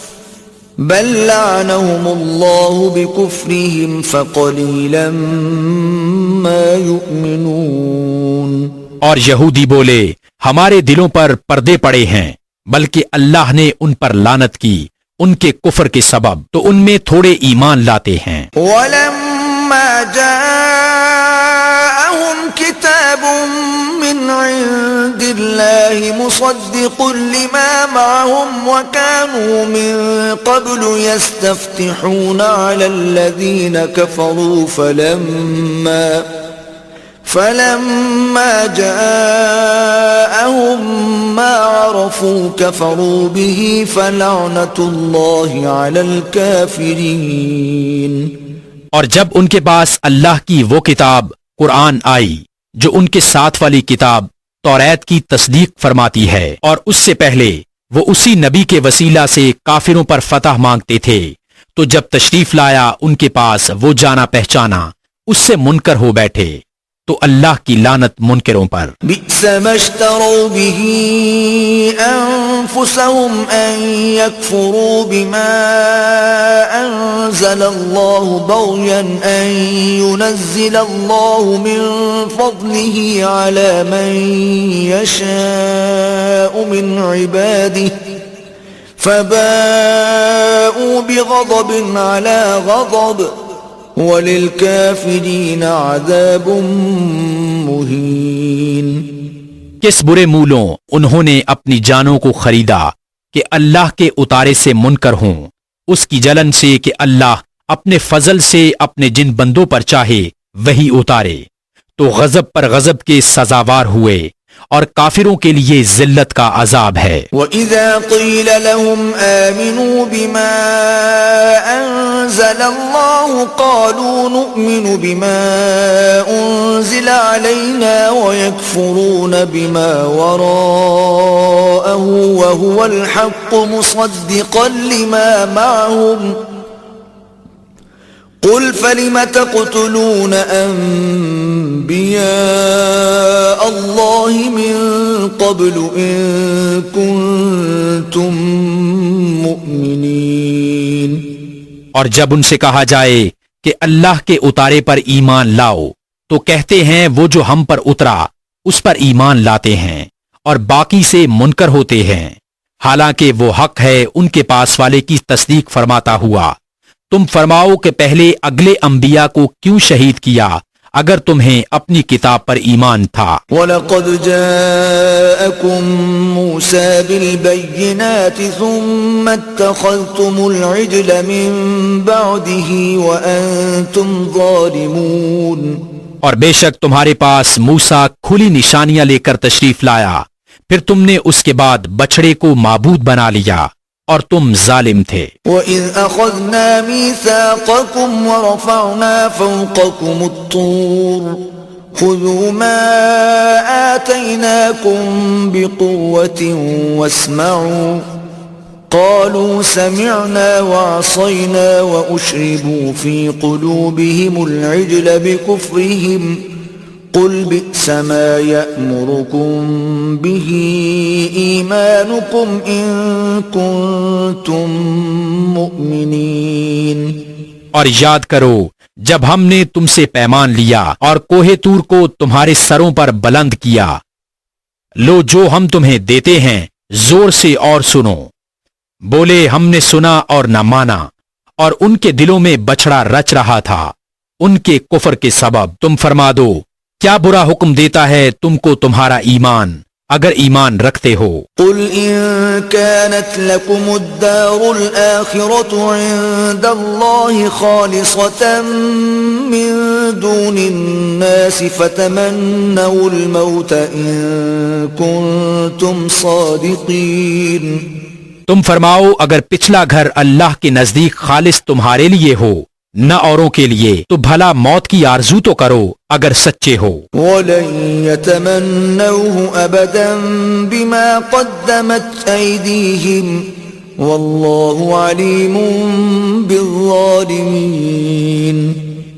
بل لعنهم الله بكفرهم فقليلا ما يؤمنون۔ اور یہودی بولے ہمارے دلوں پر پردے پڑے ہیں، بلکہ اللہ نے ان پر لعنت کی ان کے کفر کے سبب، تو ان میں تھوڑے ایمان لاتے ہیں۔ ولما جاءهم كتاب من عند الله مصدق لما معهم وكانوا من قبل يستفتحون على الذين كفروا فلما جاءهم ما عرفوا كفروا به فلعنة الله على الكافرين۔ اور جب ان کے پاس اللہ کی وہ کتاب قرآن آئی جو ان کے ساتھ والی کتاب توریت کی تصدیق فرماتی ہے، اور اس سے پہلے وہ اسی نبی کے وسیلہ سے کافروں پر فتح مانگتے تھے، تو جب تشریف لایا ان کے پاس وہ جانا پہچانا، اس سے منکر ہو بیٹھے، تو اللہ کی لعنت منکروں پر۔ بئس ما اشتروا به انفسهم ان يكفروا بما انزل الله بغيا ان ينزل الله من فضله على من يشاء من عباده فباءوا بغضب على غضب وَلِلْكَافِرِينَ عَذَابٌ مُّهِينٌ۔ کس برے مولوں انہوں نے اپنی جانوں کو خریدا کہ اللہ کے اتارے سے منکر ہوں، اس کی جلن سے کہ اللہ اپنے فضل سے اپنے جن بندوں پر چاہے وہی اتارے، تو غضب پر غضب کے سزاوار ہوئے، اور کافروں کے لیے ذلت کا عذاب ہے۔ وَإِذَا قِيلَ لَهُمْ آمِنُوا بِمَا أَنزَلَ اللَّهُ قَالُوا نُؤْمِنُ بِمَا أُنزِلَ عَلَيْنَا وَيَكْفُرُونَ بِمَا وَرَاءَهُ وَهُوَ الْحَقُّ مُصَدِّقًا لِمَا مَعَهُمْ قُلْ فَلِمَ تَقْتُلُونَ أَنبِيَاءَ اللَّهِ مِن قَبْلُ إِن كُنتُم مُّؤْمِنِينَ۔ اور جب ان سے کہا جائے کہ اللہ کے اتارے پر ایمان لاؤ، تو کہتے ہیں وہ جو ہم پر اترا اس پر ایمان لاتے ہیں، اور باقی سے منکر ہوتے ہیں، حالانکہ وہ حق ہے ان کے پاس والے کی تصدیق فرماتا ہوا۔ تم فرماؤ کہ پہلے اگلے انبیاء کو کیوں شہید کیا اگر تمہیں اپنی کتاب پر ایمان تھا۔ وَلَقَدْ جَاءَكُم مُوسَى بِالْبَيِّنَاتِ ثُمَّ اتَّخَذْتُمُ الْعِجْلَ مِن بَعْدِهِ وَأَنتُمْ ظَالِمُونَ۔ اور بے شک تمہارے پاس موسیٰ کھلی نشانیاں لے کر تشریف لایا، پھر تم نے اس کے بعد بچڑے کو معبود بنا لیا، اور تم ظالم تھے۔ وَإِذْ أَخَذْنَا مِيثَاقَكُمْ وَرَفَعْنَا فَوْقَكُمُ الطُّورَ خُذُوا مَا آتَيْنَاكُمْ بِقُوَّةٍ وَاسْمَعُوا قَالُوا سَمِعْنَا وَعَصَيْنَا وَأُشْرِبُوا فِي قُلُوبِهِمُ الْعِجْلَ بِكُفْرِهِمْ قُلْ بِئْسَ مَا يَأْمُرُكُمْ بِهِ إِيمَانُكُمْ إِن كُنتُم مُّؤْمِنِينَ۔ اور یاد کرو جب ہم نے تم سے پیمان لیا اور کوہ طور کو تمہارے سروں پر بلند کیا، لو جو ہم تمہیں دیتے ہیں زور سے اور سنو۔ بولے ہم نے سنا اور نہ مانا، اور ان کے دلوں میں بچڑا رچ رہا تھا ان کے کفر کے سبب۔ تم فرما دو کیا برا حکم دیتا ہے تم کو تمہارا ایمان اگر ایمان رکھتے ہو۔ قل ان كانت لكم الدار الآخرة عند الله خالصة من دون الناس فتمنوا الموت ان كنتم صادقين۔ تم فرماؤ اگر پچھلا گھر اللہ کے نزدیک خالص تمہارے لیے ہو نہ اوروں کے لیے، تو بھلا موت کی آرزو تو کرو اگر سچے ہو۔ وَلَن يَتَمَنَّوْهُ أَبَدًا بِمَا قَدَّمَتْ أَيْدِيهِمْ وَاللَّهُ عَلِيمٌ بِالظَّالِمِينَ۔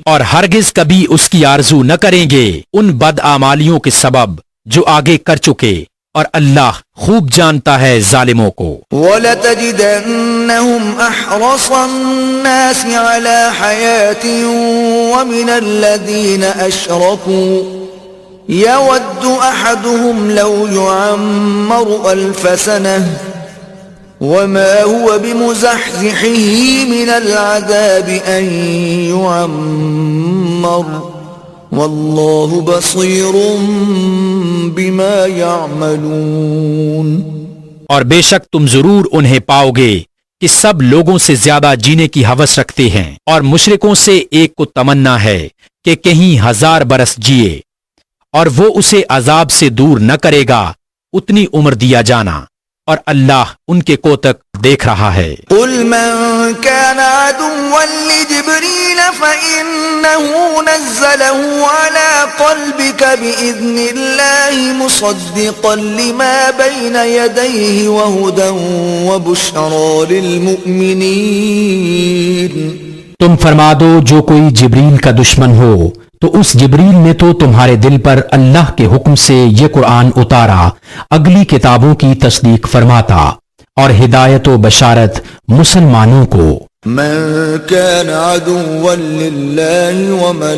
اور ہرگز کبھی اس کی آرزو نہ کریں گے ان بد اعمالیوں کے سبب جو آگے کر چکے اور اللہ خوب جانتا ہے ظالموں کو۔ وَلَتَجِدَنَّهُمْ أَحْرَصَ النَّاسِ عَلَى حَيَاةٍ وَمِنَ الَّذِينَ أَشْرَكُوا يَوَدُّ أَحَدُهُمْ لَوْ يُعَمَّرُ أَلْفَ سَنَةٍ وَمَا هُوَ بِمُزَحْزِحِهِ مِنَ الْعَذَابِ أَن يُعَمَّرَ واللہ بصیر بما یعملون۔ اور بے شک تم ضرور انہیں پاؤ گے کہ سب لوگوں سے زیادہ جینے کی ہوس رکھتے ہیں، اور مشرکوں سے ایک کو تمنا ہے کہ کہیں 1000 برس جیے، اور وہ اسے عذاب سے دور نہ کرے گا اتنی عمر دیا جانا، اور اللہ ان کے کوتک دیکھ رہا ہے۔ قل من كان عدوا لجبريل فإنه نزله على قلبك بإذن الله مصدقا لما بين يديه وهدى وبشرى للمؤمنين۔ تم فرما دو جو کوئی جبریل کا دشمن ہو تو اس جبریل نے تو تمہارے دل پر اللہ کے حکم سے یہ قرآن اتارا اگلی کتابوں کی تصدیق فرماتا اور ہدایت و بشارت مسلمانوں کو۔ من كان عدوا لله وملائكته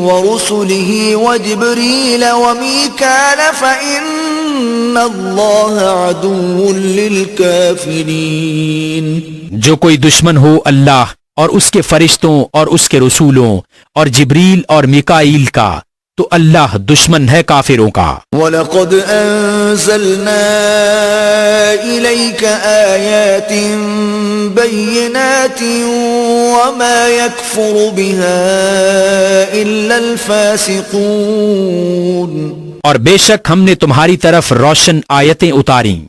ورسله وجبريل وميكال فإن الله عدو للكافرين۔ جو کوئی دشمن ہو اللہ اور اس کے فرشتوں اور اس کے رسولوں اور جبریل اور میکائیل کا تو اللہ دشمن ہے کافروں کا۔ وَلَقَدْ أَنزَلْنَا إِلَيْكَ آيَاتٍ بَيِّنَاتٍ وَمَا يَكْفُرُ بِهَا إِلَّا الْفَاسِقُونَ۔ اور بے شک ہم نے تمہاری طرف روشن آیتیں اتاریں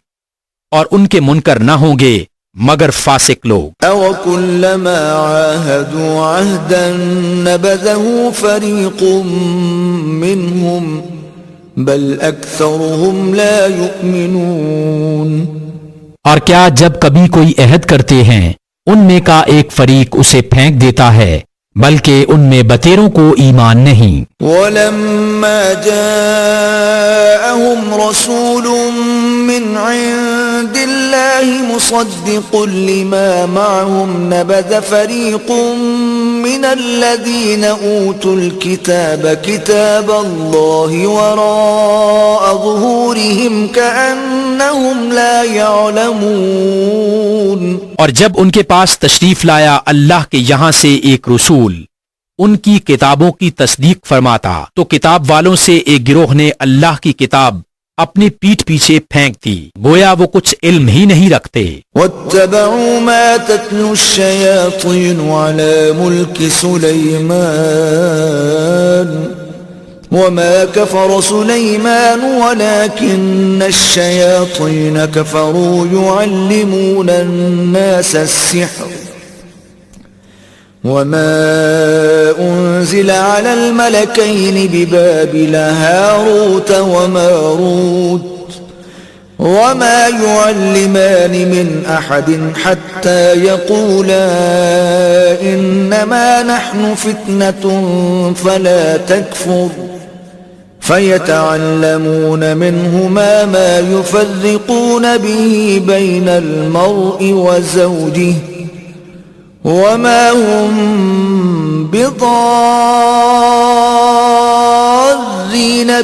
اور ان کے منکر نہ ہوں گے مگر فاسق لوگ۔ أَوَكُلَّمَا عَاهَدُوا عَهْدًا نَبَذَهُ فَرِيقٌ مِّنْهُمْ بَلْ أَكْثَرُهُمْ لَا يُؤْمِنُونَ۔ اور کیا جب کبھی کوئی عہد کرتے ہیں ان میں کا ایک فریق اسے پھینک دیتا ہے بلکہ ان میں بتیروں کو ایمان نہیں۔ وَلَمَّا جَاءَهُمْ رَسُولٌ مِّنْ عِندِ اللَّهِ مُصَدِّقٌ لِّمَا مَعَهُمْ نَبَذَ فَرِيقٌ مِّنَ الَّذِينَ أُوتُوا الْكِتَابَ كِتَابَ اللَّهِ وَرَاءَ ظُهُورِهِمْ كَأَنَّهُمْ لَا يَعْلَمُونَ۔ اور جب ان کے پاس تشریف لایا اللہ کے یہاں سے ایک رسول ان کی کتابوں کی تصدیق فرماتا تو کتاب والوں سے ایک گروہ نے اللہ کی کتاب اپنی پیٹھ پیچھے پھینک دی، گویا وہ کچھ علم ہی نہیں رکھتے۔ وَاتَّبَعُوا مَا تَتْلُو الشَّيَاطِينُ عَلَى مُلْكِ سُلَيْمَانَ وَمَا كَفَرَ سُلَيْمَانُ وَلَكِنَّ الشَّيَاطِينَ كَفَرُوا يُعَلِّمُونَ النَّاسَ السِّحْرَ وَمَا أُنزِلَ عَلَى الْمَلَكَيْنِ بِبَابِلَ هَارُوتَ وَمَارُوتَ وَمَا يُعَلِّمَانِ مِنْ أَحَدٍ حَتَّى يَقُولَا إِنَّمَا نَحْنُ فِتْنَةٌ فَلَا تَكْفُرْ فَيَتَعَلَّمُونَ مِنْهُمَا مَا يُفَرِّقُونَ بِهِ بَيْنَ الْمَرْءِ وَزَوْجِهِ وَمَا هُمْ بِضَارِّينَ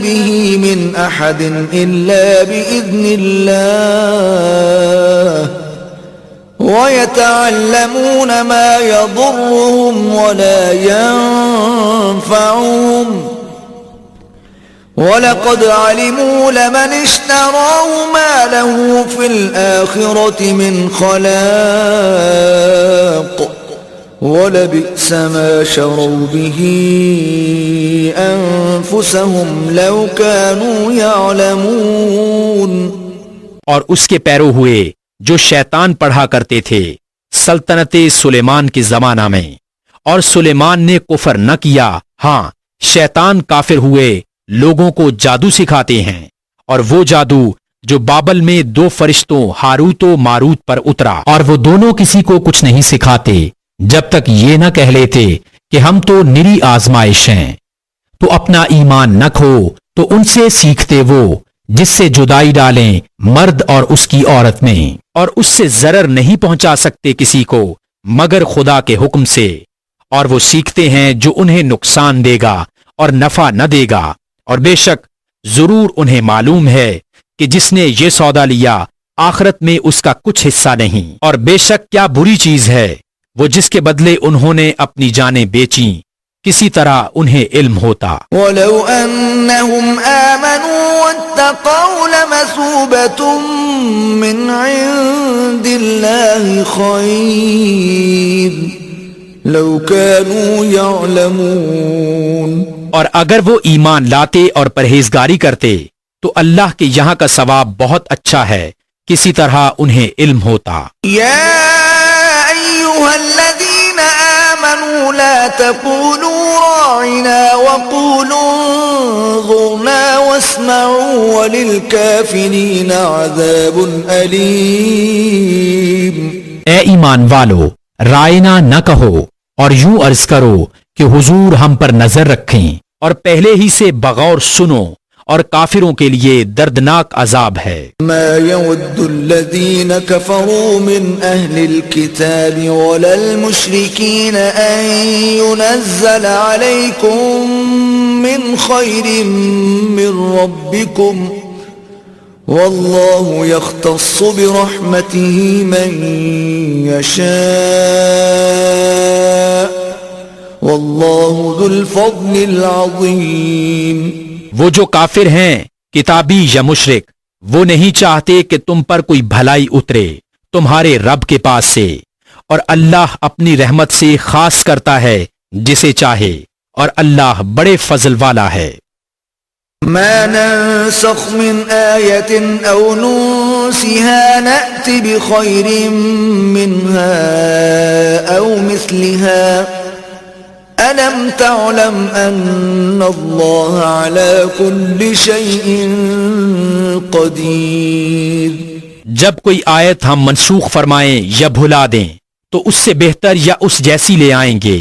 بِهِ مِنْ أَحَدٍ إِلَّا بِإِذْنِ اللَّهِ وَيَتَعَلَّمُونَ مَا يَضُرُّهُمْ وَلَا يَنفَعُهُمْ وَلَقَدْ عَلِمُوا لَمَنِ اشْتَرَاهُ مَا لَهُ فِي الْآخِرَةِ مِنْ خَلَاقٍ وَلَبِئْسَ مَا شَرَوْا بِهِ أَنفُسَهُمْ لَوْ كَانُوا يَعْلَمُونَ۔ اور اس کے پیرو ہوئے جو شیطان پڑھا کرتے تھے سلطنت سلیمان کے زمانہ میں، اور سلیمان نے کفر نہ کیا، ہاں شیطان کافر ہوئے لوگوں کو جادو سکھاتے ہیں، اور وہ جادو جو بابل میں 2 فرشتوں ہاروت و ماروت پر اترا، اور وہ دونوں کسی کو کچھ نہیں سکھاتے جب تک یہ نہ کہہ لیتے کہ ہم تو نری آزمائش ہیں۔ تو اپنا ایمان نہ کھو تو ان سے سیکھتے وہ جس سے جدائی ڈالیں مرد اور اس کی عورت میں، اور اس سے ضرر نہیں پہنچا سکتے کسی کو مگر خدا کے حکم سے، اور وہ سیکھتے ہیں جو انہیں نقصان دے گا اور نفع نہ دے گا، اور بے شک ضرور انہیں معلوم ہے کہ جس نے یہ سودا لیا آخرت میں اس کا کچھ حصہ نہیں، اور بے شک کیا بری چیز ہے وہ جس کے بدلے انہوں نے اپنی جانیں بیچیں، کسی طرح انہیں علم ہوتا۔ ولو أنهم آمنوا واتقوا لمثوبة من عند الله خير لو كانوا يعلمون۔ اور اگر وہ ایمان لاتے اور پرہیزگاری کرتے تو اللہ کے یہاں کا ثواب بہت اچھا ہے، کسی طرح انہیں علم ہوتا۔ يا أيها الذين آمنوا لا تقولوا راعنا وقولوا انظرنا واسمعوا وللكافرين عذاب أليم۔ اے ایمان والو، رائنا نہ کہو اور یوں عرض کرو کہ حضور ہم پر نظر رکھیں، اور پہلے ہی سے بغور سنو، اور کافروں کے لیے دردناک عذاب ہے۔ ما يود الذين كفروا من أهل الكتاب ولا المشركين أن ينزل عليكم من خير من ربكم والله يختص برحمته من يشاء والله ذو الفضل العظيم۔ وہ جو کافر ہیں کتابی یا مشرک، وہ نہیں چاہتے کہ تم پر کوئی بھلائی اترے تمہارے رب کے پاس سے، اور اللہ اپنی رحمت سے خاص کرتا ہے جسے چاہے، اور اللہ بڑے فضل والا ہے۔ ما ننسخ من آية أو ننسها نأت بخير منها أو مثلها ألم تعلم أن الله على كل شيء قدير۔ جب کوئی آیت ہم منسوخ فرمائیں یا بھلا دیں تو اس سے بہتر یا اس جیسی لے آئیں گے۔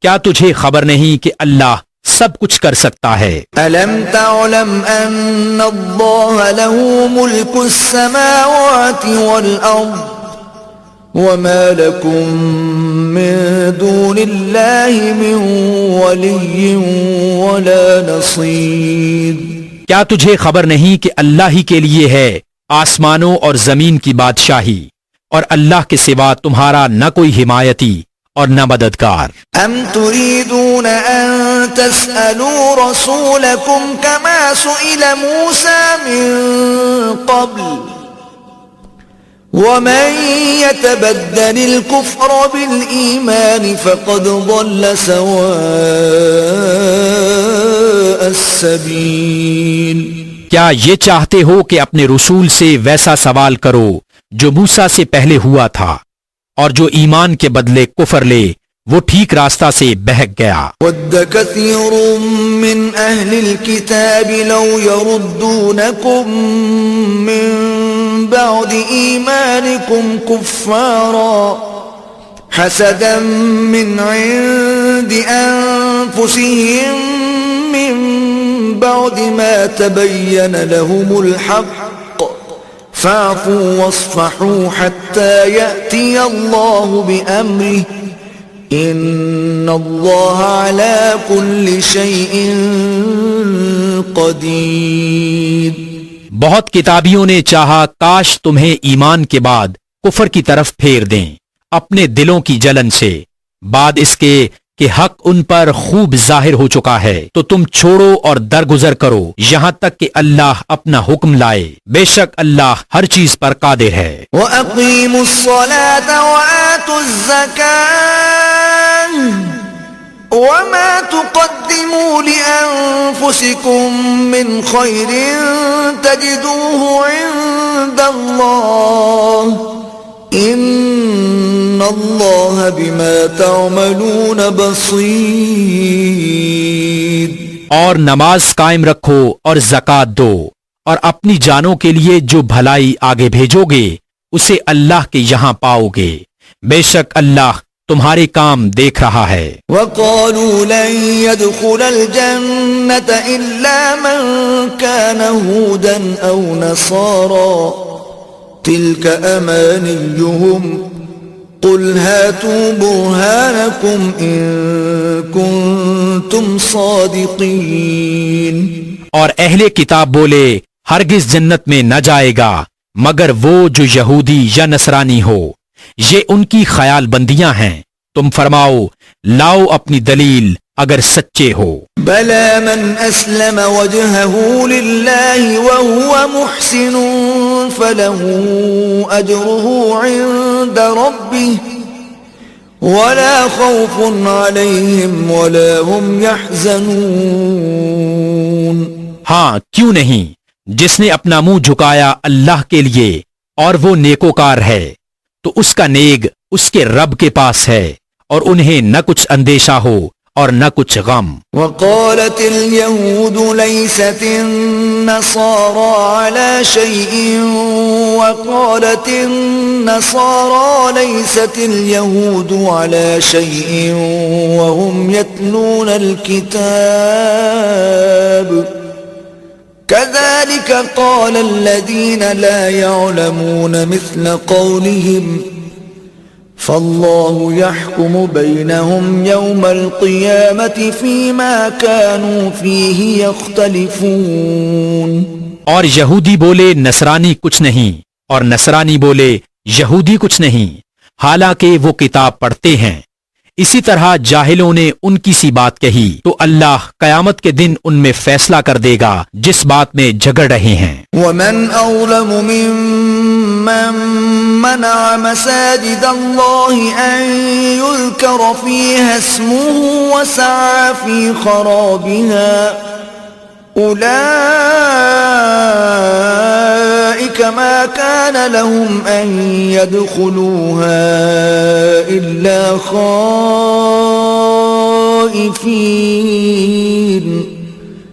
کیا تجھے خبر نہیں کہ اللہ سب کچھ کر سکتا ہے؟ ألم تعلم أن الله له ملك السماوات والأرض وما لكم من دون الله من ولي ولا نصير۔ کیا تجھے خبر نہیں کہ اللہ ہی کے لیے ہے آسمانوں اور زمین کی بادشاہی، اور اللہ کے سوا تمہارا نہ کوئی حمایتی اور نہ مددگار۔ ام تريدون ان تسألوا رسولكم كما سئل موسى من قبل ومن يتبدل الكفر بالإيمان فقد ضل سواء السبيل۔ کیا یہ چاہتے ہو کہ اپنے رسول سے ویسا سوال کرو جو موسیٰ سے پہلے ہوا تھا، اور جو ایمان کے بدلے کفر لے وہ ٹھیک راستہ سے بہک گیا۔ ود كثير من أهل الكتاب لو يردونكم من بعد إيمانكم كفارا حسدا من عند أنفسهم من بعد ما تبين لهم الحق فاعفوا واصفحوا حتى يأتي الله بأمره ان اللہ علی کل شیء قدیر۔ بہت کتابیوں نے چاہا کاش تمہیں ایمان کے بعد کفر کی طرف پھیر دیں اپنے دلوں کی جلن سے، بعد اس کے کہ حق ان پر خوب ظاہر ہو چکا ہے، تو تم چھوڑو اور درگزر کرو یہاں تک کہ اللہ اپنا حکم لائے، بے شک اللہ ہر چیز پر قادر ہے۔ وَأَقِيمُوا الصَّلَاةَ وَآتُوا الزَّكَاةَ وَمَا تُقَدِّمُوا لِأَنفُسِكُم مِّنْ خَيْرٍ تَجِدُوهُ عِندَ اللَّهِ ان اللہ بما تعملون بصیر۔ اور نماز قائم رکھو اور زکوٰۃ دو، اور اپنی جانوں کے لیے جو بھلائی آگے بھیجو گے اسے اللہ کے یہاں پاؤ گے، بے شک اللہ تمہارے کام دیکھ رہا ہے۔ وقالوا لن يدخل الجنة إلا من كان هودا أو نصارى تلك أمانيهم قل هاتوا برهانكم إن كنتم صادقين۔ اور اہل کتاب بولے ہرگز جنت میں نہ جائے گا مگر وہ جو یہودی یا نصرانی ہو، یہ ان کی خیال بندیاں ہیں، تم فرماؤ لاؤ اپنی دلیل اگر سچے ہو۔ بلى من أسلم وجهه لله وهو محسن فله أجره عند ربه ولا خوف عليهم ولا هم يحزنون۔ ہاں کیوں نہیں، جس نے اپنا منہ جھکایا اللہ کے لیے اور وہ نیکوکار ہے تو اس کا نیگ اس کے رب کے پاس ہے اور انہیں نہ کچھ اندیشہ ہو اور نہ کچھ غم۔ وقالت اليهود ليست النصارى على شيء وقالت النصارى ليست اليهود على شيء وهم يتلون الكتاب كذلك قال الذين لا يعلمون مثل قولهم فالله يحكم بينهم يوم القيامة فيما كانوا فيه يختلفون۔ اور یہودی بولے نصرانی کچھ نہیں اور نصرانی بولے یہودی کچھ نہیں، حالانکہ وہ کتاب پڑھتے ہیں۔ اسی طرح جاہلوں نے ان کی سی بات کہی تو اللہ قیامت کے دن ان میں فیصلہ کر دے گا جس بات میں جھگڑ رہے ہیں۔ ومن أظلم ممن منع مساجد الله أن يذكر فيها اسمه وسعى في خرابها أولئك ما كان لهم أن يدخلوها إلا خائفين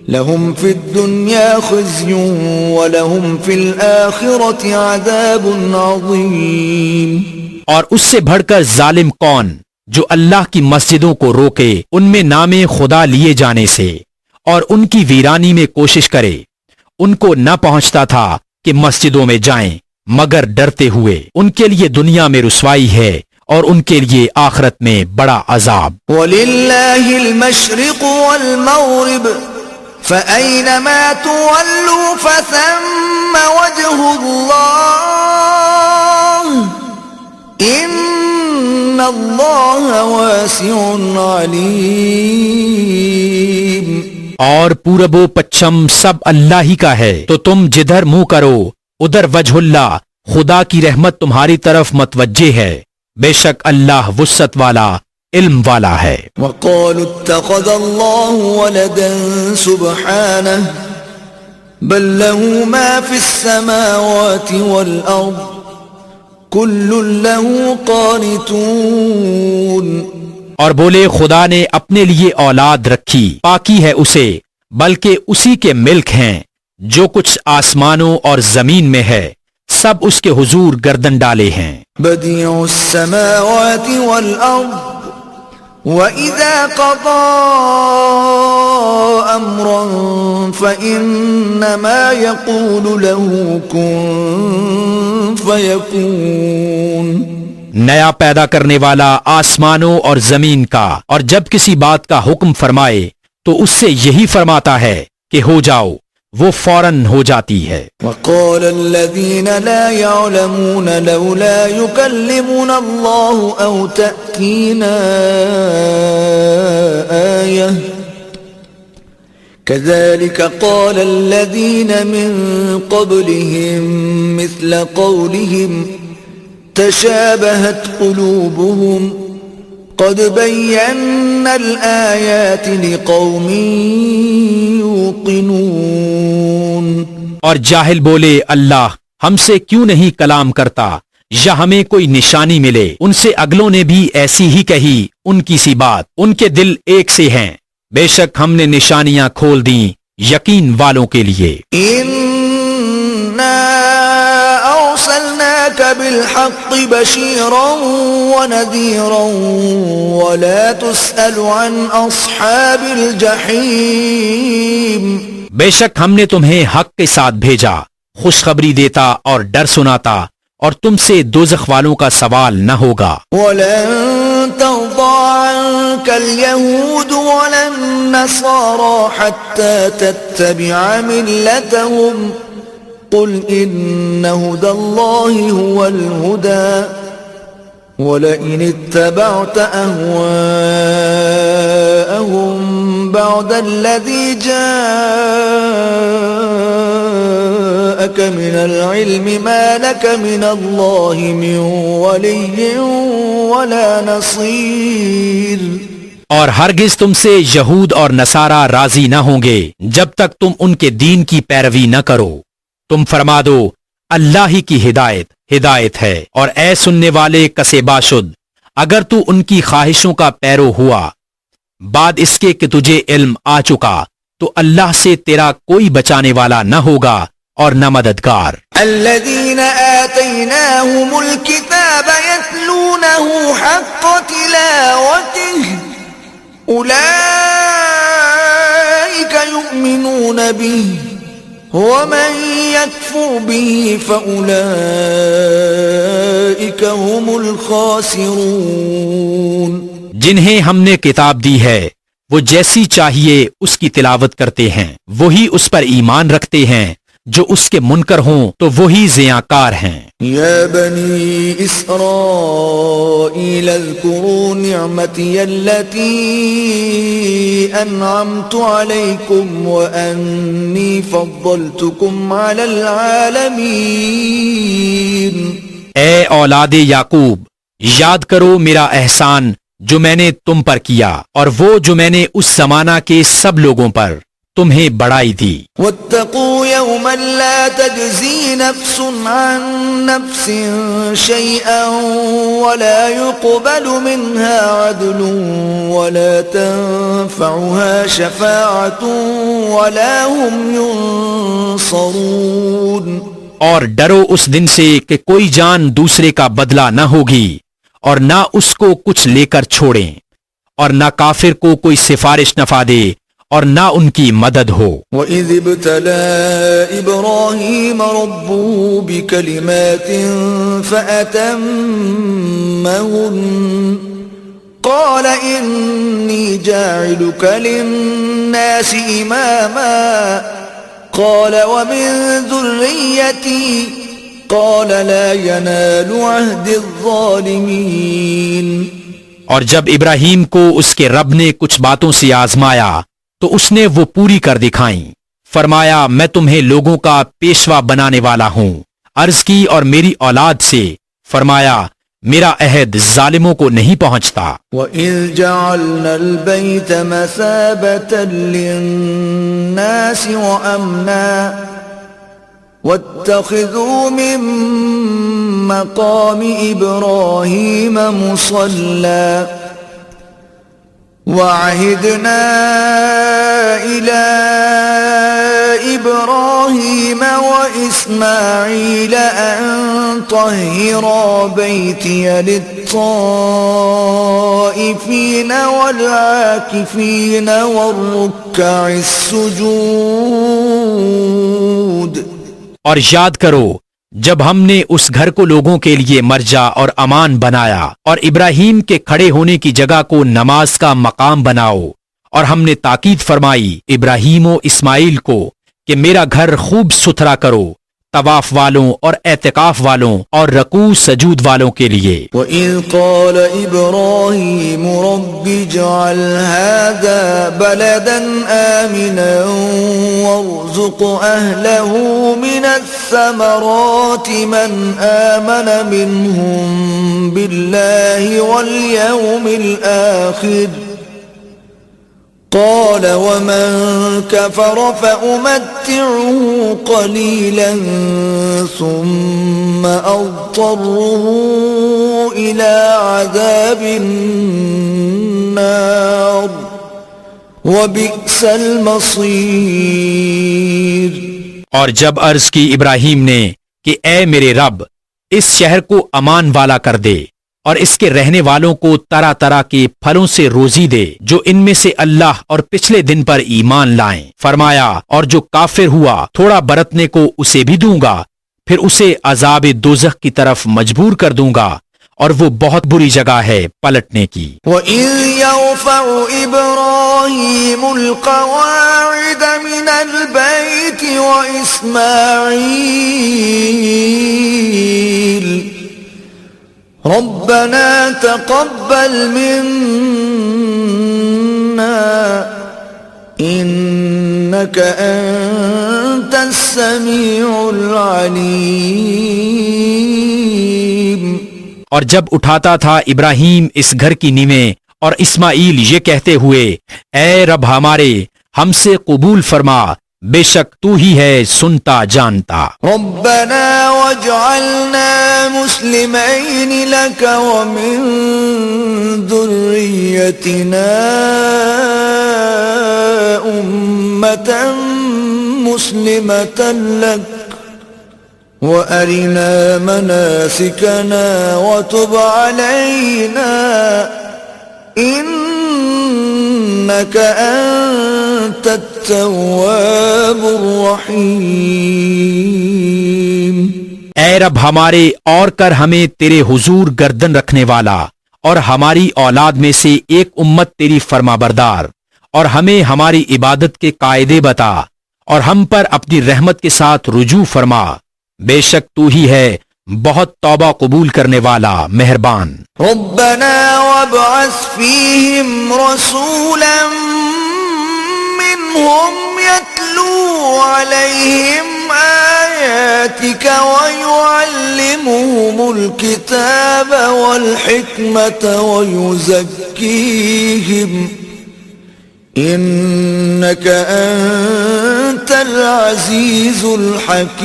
لهم في الدنيا خزي ولهم في الآخرة عذاب عظيم۔ اور اس سے بڑھ کر ظالم کون جو اللہ کی مسجدوں کو روکے ان میں نام خدا لیے جانے سے اور ان کی ویرانی میں کوشش کرے، ان کو نہ پہنچتا تھا کہ مسجدوں میں جائیں مگر ڈرتے ہوئے، ان کے لیے دنیا میں رسوائی ہے اور ان کے لیے آخرت میں بڑا عذاب۔ وَلِلَّهِ الْمَشْرِقُ وَالْمَغْرِبُ فَأَيْنَمَا تُوَلُّوا فَثَمَّ وَجْهُ اللَّهِ إِنَّ اللَّهَ وَاسِعٌ عَلِيمٌ۔ اور پورب و پچھم سب اللہ ہی کا ہے، تو تم جدھر منہ کرو ادھر وجہ اللہ، خدا کی رحمت تمہاری طرف متوجہ ہے، بے شک اللہ وسعت والا علم والا ہے۔ وقالوا اتخذ الله ولدا سبحانه بل له ما في السماوات والأرض كل له قانتون۔ اور بولے خدا نے اپنے لیے اولاد رکھی، پاکی ہے اسے، بلکہ اسی کے ملک ہیں جو کچھ آسمانوں اور زمین میں ہے، سب اس کے حضور گردن ڈالے ہیں۔ بديع السماوات والأرض وَإِذَا قَضَى أَمْرًا فَإِنَّمَا يَقُولُ لَهُ كُن فَيَكُونُ۔ نیا پیدا کرنے والا آسمانوں اور زمین کا، اور جب کسی بات کا حکم فرمائے تو اس سے یہی فرماتا ہے کہ ہو جاؤ، وہ فوراً ہو جاتی ہے۔ وقال الذين لا يعلمون لولا يكلمنا الله أو تأتينا آية كذلك قال الذين من قبلهم مثل قولهم تشابهت قلوبهم قد بينا الآيات لقوم يوقنون۔ اور جاہل بولے اللہ ہم سے کیوں نہیں کلام کرتا یا ہمیں کوئی نشانی ملے، ان سے اگلوں نے بھی ایسی ہی کہی ان کی سی بات، ان کے دل ایک سے ہیں، بے شک ہم نے نشانیاں کھول دیں یقین والوں کے لیے۔ إِنَّا أَرْسَلْنَاكَ بالحق بشيرا ونذيرا ولا تسأل عن أصحاب الجحيم بے شک ہم نے تمہیں حق کے ساتھ بھیجا، خوشخبری دیتا اور ڈر سناتا، اور تم سے دوزخ والوں کا سوال نہ ہوگا۔ ولن ترضى عنك اليهود ولا النصارى حتى تتبع ملتهم قل إن هدى الله هو الهدى ولئن اتبعت أهواءهم بعد الذي جاءك من العلم ما لك من الله من ولي ولا نصير۔ اور ہرگز تم سے یہود اور نصارہ راضی نہ ہوں گے جب تک تم ان کے دین کی پیروی نہ کرو۔ تم فرما دو اللہ ہی کی ہدایت ہدایت ہے، اور اے سننے والے کسے باشد، اگر تو ان کی خواہشوں کا پیرو ہوا بعد اس کے کہ تجھے علم آ چکا، تو اللہ سے تیرا کوئی بچانے والا نہ ہوگا اور نہ مددگار۔ الذين آتيناهم الكتاب يتلونه حق تلاوته أولئك يؤمنون به ومن يكفر به فأولئك هم الخاسرون۔ جنہیں ہم نے کتاب دی ہے وہ جیسی چاہیے اس کی تلاوت کرتے ہیں، وہی اس پر ایمان رکھتے ہیں، جو اس کے منکر ہوں تو وہی زیاں-کار ہیں۔ یا بنی اسرائیل اذکروا نعمتی التي انعمت علیکم وانی فضلتکم علی العالمین۔ اے اولاد یعقوب، یاد کرو میرا احسان جو میں نے تم پر کیا، اور وہ جو میں نے اس زمانہ کے سب لوگوں پر تمہیں بڑائی دی۔ واتقوا يوما لا تجزي نفس عن نفس شيئا ولا يقبل منها عدل ولا تنفعها شفاعة ولا هم ينصرون۔ اور ڈرو اس دن سے کہ کوئی جان دوسرے کا بدلہ نہ ہوگی، اور نہ اس کو کچھ لے کر چھوڑیں، اور نہ کافر کو کوئی سفارش نفع دے، اور نہ ان کی مدد ہو۔ وَإِذِ ابْتَلَى إِبْرَاهِيمَ رَبُّهُ بِكَلِمَاتٍ فَأَتَمَّهُنَّ قَالَ إِنِّي جَاعِلُكَ لِلنَّاسِ إِمَامًا قَالَ وَمِن ذُرِّيَّتِي قَالَ لَا يَنَالُ عَهْدِ الظَّالِمِينَ۔ اور جب ابراہیم کو اس کے رب نے کچھ باتوں سے آزمایا تو اس نے وہ پوری کر دکھائیں۔ فرمایا میں تمہیں لوگوں کا پیشوا بنانے والا ہوں۔ عرض کی اور میری اولاد سے؟ فرمایا میرا عہد ظالموں کو نہیں پہنچتا۔ وَإِذْ جَعَلْنَا الْبَيْتَ مَثَابَةً لِلنَّاسِ وَأَمْنًا وَاتَّخِذُوا مِن مَّقَامِ إِبْرَاهِيمَ مُصَلًّى وَعَهِدْنَا إِلَى إِبْرَاهِيمَ وَإِسْمَاعِيلَ أَن طَهِّرَا بَيْتِيَ لِلطَّائِفِينَ وَالْعَاكِفِينَ وَالرُّكَّعِ السُّجُودِ۔ اور یاد کرو جب ہم نے اس گھر کو لوگوں کے لیے مرجع اور امان بنایا، اور ابراہیم کے کھڑے ہونے کی جگہ کو نماز کا مقام بناؤ، اور ہم نے تاکید فرمائی ابراہیم و اسماعیل کو کہ میرا گھر خوب ستھرا کرو، طواف والوں اور اعتکاف والوں اور رکوع سجود والوں کے لیے۔ وَإِذْ قَالَ إِبْرَاهِيمُ رَبِّ اجْعَلْ هَذَا بَلَدًا آمِنًا وَارْزُقْ أَهْلَهُ مِنَ الثَّمَرَاتِ مَنْ آمَنَ مِنْهُمْ بِاللَّهِ وَالْيَوْمِ الْآخِرِ قال ومن كفر فأمتعه قليلا ثم أضطره إلى عذاب النار وبئس المصير۔ اور جب عرض کی ابراہیم نے کہ اے میرے رب، اس شہر کو امان والا کر دے اور اس کے رہنے والوں کو طرح طرح کے پھلوں سے روزی دے جو ان میں سے اللہ اور پچھلے دن پر ایمان لائیں۔ فرمایا اور جو کافر ہوا تھوڑا برتنے کو اسے بھی دوں گا، پھر اسے عذاب دوزخ کی طرف مجبور کر دوں گا، اور وہ بہت بری جگہ ہے پلٹنے کی۔ وَإِذْ يَرْفَعُ إِبْرَاهِيمُ الْقَوَاعِدَ مِنَ الْبَيْتِ وَإِسْمَاعِيلُ رَبَّنَا تَقَبَّلْ مِنَّا إِنَّكَ أَنْتَ السَّمِيعُ الْعَلِيمُ۔ اور جب اٹھاتا تھا ابراہیم اس گھر کی نیویں اور اسماعیل یہ کہتے ہوئے، اے رب ہمارے ہم سے قبول فرما، بے شک تو ہی ہے سنتا جانتا۔ ربنا واجعلنا مسلمين لك ومن ذريتنا أمة مسلمة لك وأرنا مناسكنا وتب علينا إنك أنت التواب الرحيم۔ اے رب ہمارے اور کر ہمیں تیرے حضور گردن رکھنے والا، اور ہماری اولاد میں سے ایک امت تیری فرما بردار، اور ہمیں ہماری عبادت کے قاعدے بتا، اور ہم پر اپنی رحمت کے ساتھ رجوع فرما، بے شک تو ہی ہے بہت توبہ قبول کرنے والا مہربان۔ ربنا وابعث فيهم رسولا منهم يتلو عليهم آياتك ويعلمهم الكتاب والحكمة ويزكيهم إنك أنت العزيز الحكيم۔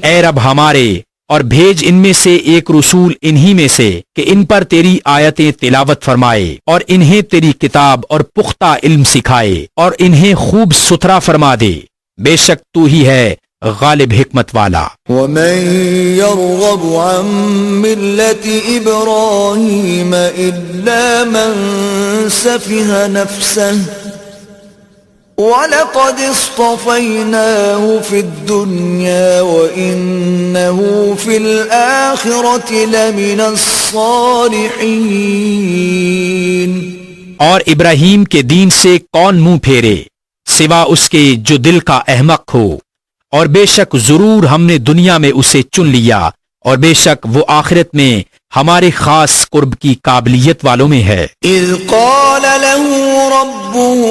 اے رب ہمارے اور بھیج ان میں سے ایک رسول انہی میں سے کہ ان پر تیری آیتیں تلاوت فرمائے، اور انہیں تیری کتاب اور پختہ علم سکھائے، اور انہیں خوب ستھرا فرما دے، بے شک تو ہی ہے غالب حکمت والا۔ ومن يرغب عن ملة إبراهيم إلا من سفه نفسه وَلَقَدِ اصْطَفَيْنَاهُ فِي الدُّنْيَا وَإِنَّهُ فِي الْآخِرَةِ لَمِنَ الصَّالِحِينَ۔ اور ابراہیم کے دین سے کون منہ پھیرے سوا اس کے جو دل کا احمق ہو، اور بے شک ضرور ہم نے دنیا میں اسے چن لیا، اور بے شک وہ آخرت میں ہمارے خاص قرب کی قابلیت والوں میں ہے۔ اذ قال له ربه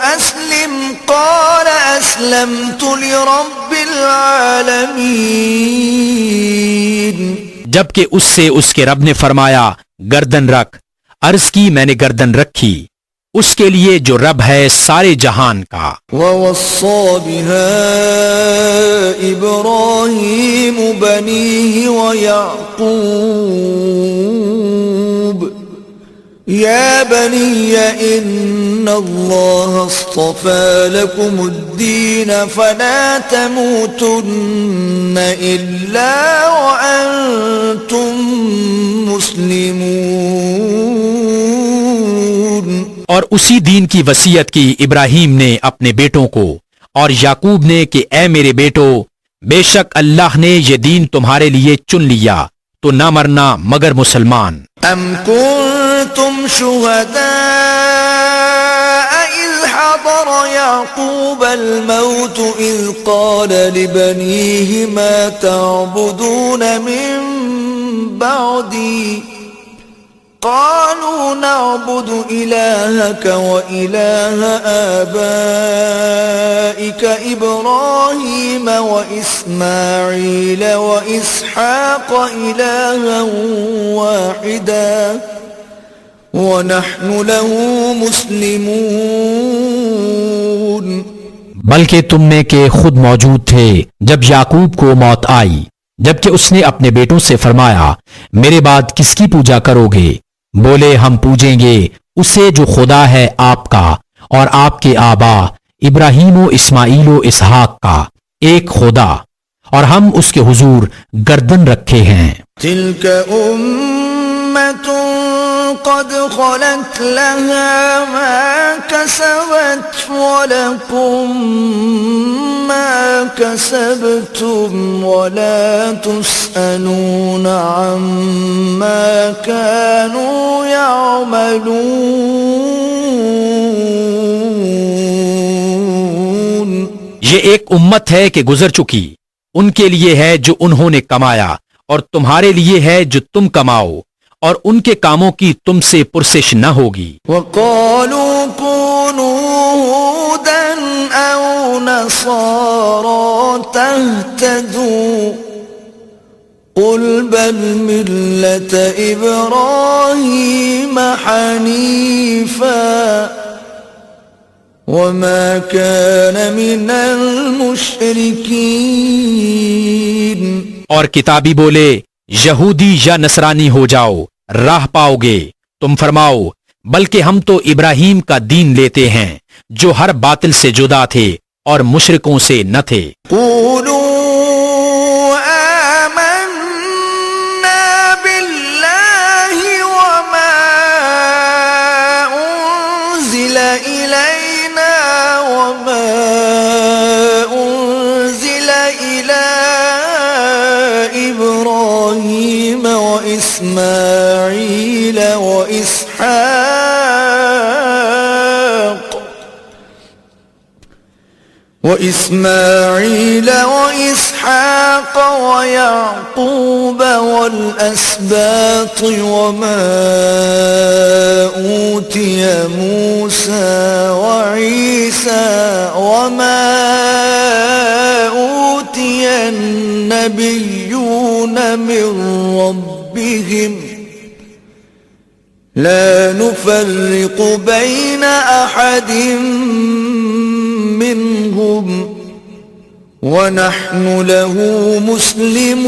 اسلم قال اسلمت لرب العالمین۔ جبکہ اس سے اس کے رب نے فرمایا گردن رکھ، عرض کی میں نے گردن رکھی اس کے لیے جو رب ہے سارے جہان کا۔ وَوَصَّى بِهَا إِبْرَاهِيمُ بَنِيهِ وَيَعْقُوبُ يَا بَنِيَّ إِنَّ اللَّهَ اصْطَفَى لَكُمُ الدِّينَ فَلَا تَمُوتُنَّ إِلَّا وَأَنْتُمْ مُسْلِمُونَ۔ اور اسی دین کی وصیت کی ابراہیم نے اپنے بیٹوں کو اور یعقوب نے کہ اے میرے بیٹو، بے شک اللہ نے یہ دین تمہارے لیے چن لیا تو نہ مرنا مگر مسلمان۔ ام کنتم شہداء اذ حضر یعقوب الموت اذ قال لبنیہ ما تعبدون من بعدی قالوا نعبد إلهك وإله آبائك إبراهيم وإسماعيل وإسحاق إلها واحدا ونحن له مسلمون۔ بلکہ تم میں کہ خود موجود تھے جب یعقوب کو موت آئی، جبکہ اس نے اپنے بیٹوں سے فرمایا میرے بعد کس کی پوجا کرو گے؟ بولے ہم پوجیں گے اسے جو خدا ہے آپ کا اور آپ کے آبا ابراہیم و اسماعیل و اسحاق کا، ایک خدا اور ہم اس کے حضور گردن رکھے ہیں. تلك أمة قد خلت لها ما كسبت ولكم ما كسبتم ولا تسألون عما كانوا يعملون. یہ ایک امت ہے کہ گزر چکی، ان کے لیے ہے جو انہوں نے کمایا اور تمہارے لیے ہے جو تم کماؤ، اور ان کے کاموں کی تم سے پرسش نہ ہوگی. وقالوا كونوا هودا أو نصارى تهتدوا قل بل ملة إبراهيم حنيفا وما كان من المشركين. اور کتابی بولے یہودی یا نصرانی ہو جاؤ راہ پاؤ گے. تم فرماؤ بلکہ ہم تو ابراہیم کا دین لیتے ہیں جو ہر باطل سے جدا تھے اور مشرکوں سے نہ تھے. قولوا آمنا بالله وما أنزل إلينا وما أنزل إلى إبراهيم وإسماعيل وإسحاق ويعقوب والأسباط وما أوتي موسى وعيسى وما أوتي النبيون من ربهم لا نفرق بين أحد منهم ونحن له مسلمون.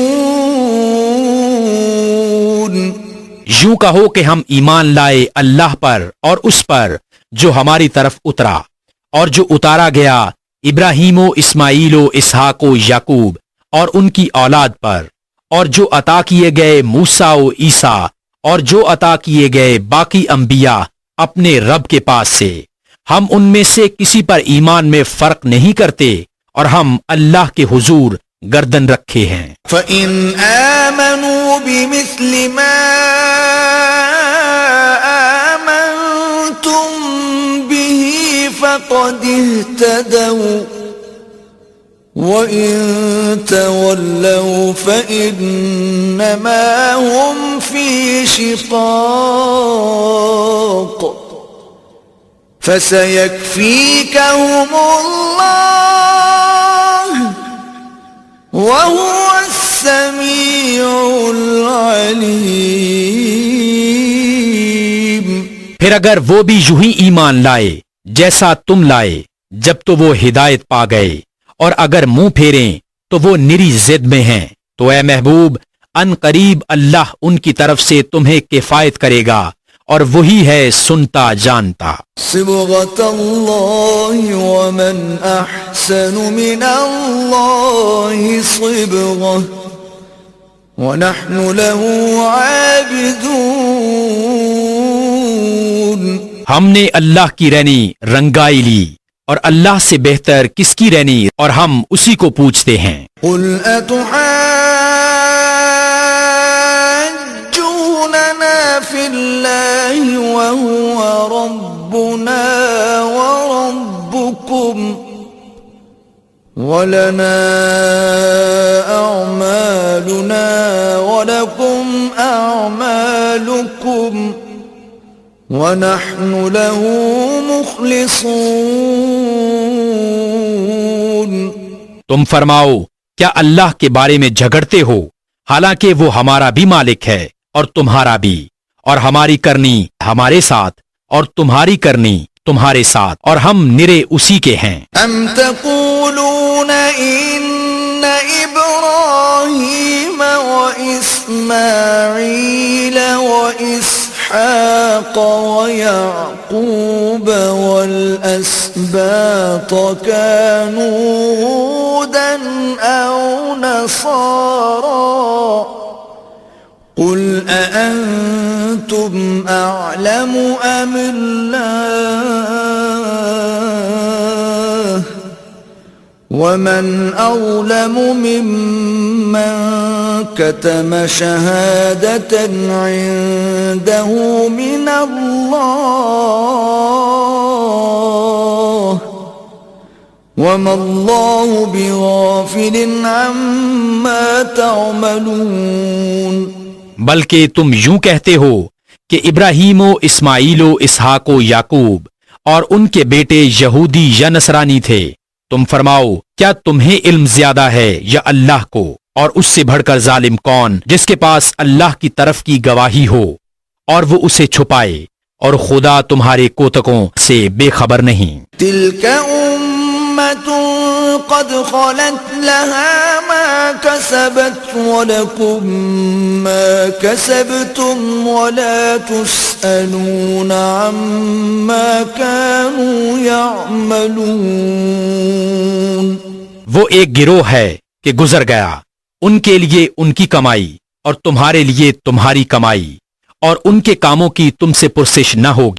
یوں کہو کہ ہم ایمان لائے اللہ پر اور اس پر جو ہماری طرف اترا اور جو اتارا گیا ابراہیم و اسماعیل و اسحاق و یعقوب اور ان کی اولاد پر، اور جو عطا کیے گئے موسیٰ و عیسیٰ اور جو عطا کیے گئے باقی انبیاء اپنے رب کے پاس سے. ہم ان میں سے کسی پر ایمان میں فرق نہیں کرتے اور ہم اللہ کے حضور گردن رکھے ہیں. فَإِنْ آمَنُوا بِمِثْلِ مَا آمَنْتُمْ بِهِ فَقَدِ اهْتَدَوْا وَإِن تَوَلَّوْا فَإِنَّمَا هُمْ فِي شِقَاقٍ فَسَيَكْفِيكَهُمُ اللَّهُ وَهُوَ السَّمِيعُ الْعَلِيمُ. پھر اگر وہ بھی یوں ہی ایمان لائے جیسا تم لائے جب تو وہ ہدایت پا گئے، اور اگر منہ پھیریں تو وہ نری ضد میں ہیں، تو اے محبوب ان قریب اللہ ان کی طرف سے تمہیں کفایت کرے گا اور وہی ہے سنتا جانتا. صبغة الله ومن أحسن من الله صبغة ونحن له عابدون. ہم نے اللہ کی رہنی رنگائی لی، اور اللہ سے بہتر کس کی رہنی، اور ہم اسی کو پوچھتے ہیں. قل أتحاجوننا في الله وهو ربنا وربكم ولنا أعمالنا ولكم أعمالكم ونحن له مخلصون. تم فرماؤ کیا اللہ کے بارے میں جھگڑتے ہو، حالانکہ وہ ہمارا بھی مالک ہے اور تمہارا بھی، اور ہماری کرنی ہمارے ساتھ اور تمہاری کرنی تمہارے ساتھ، اور ہم نرے اسی کے ہیں. ام تقولون ان ابراہیم واسماعیل واسحاق ویعقوب والاسباط كانوا هودا أو نصارى قل أأنتم أعلم أم الله ومن أظلم ممن كتم شهادة عنده من الله وما الله بغافل عما تعملون بلکہ تم یوں کہتے ہو کہ ابراہیم و اسماعیل و اسحاق و یعقوب اور ان کے بیٹے یہودی یا نصرانی تھے. تم فرماؤ کیا تمہیں علم زیادہ ہے یا اللہ کو؟ اور اس سے بڑھ کر ظالم کون جس کے پاس اللہ کی طرف کی گواہی ہو اور وہ اسے چھپائے، اور خدا تمہارے کوتکوں سے بے خبر نہیں. تلك أمة قد خلت لها ما كسبت ولكم ما كسبتم ولا تسألون عما كانوا يعملون. وہ ایک گروہ ہے کہ گزر گیا، ان کے لیے ان کی کمائی اور تمہارے لیے تمہاری کمائی، اور ان کے کاموں کی تم سے پرسش نہ ہوگی.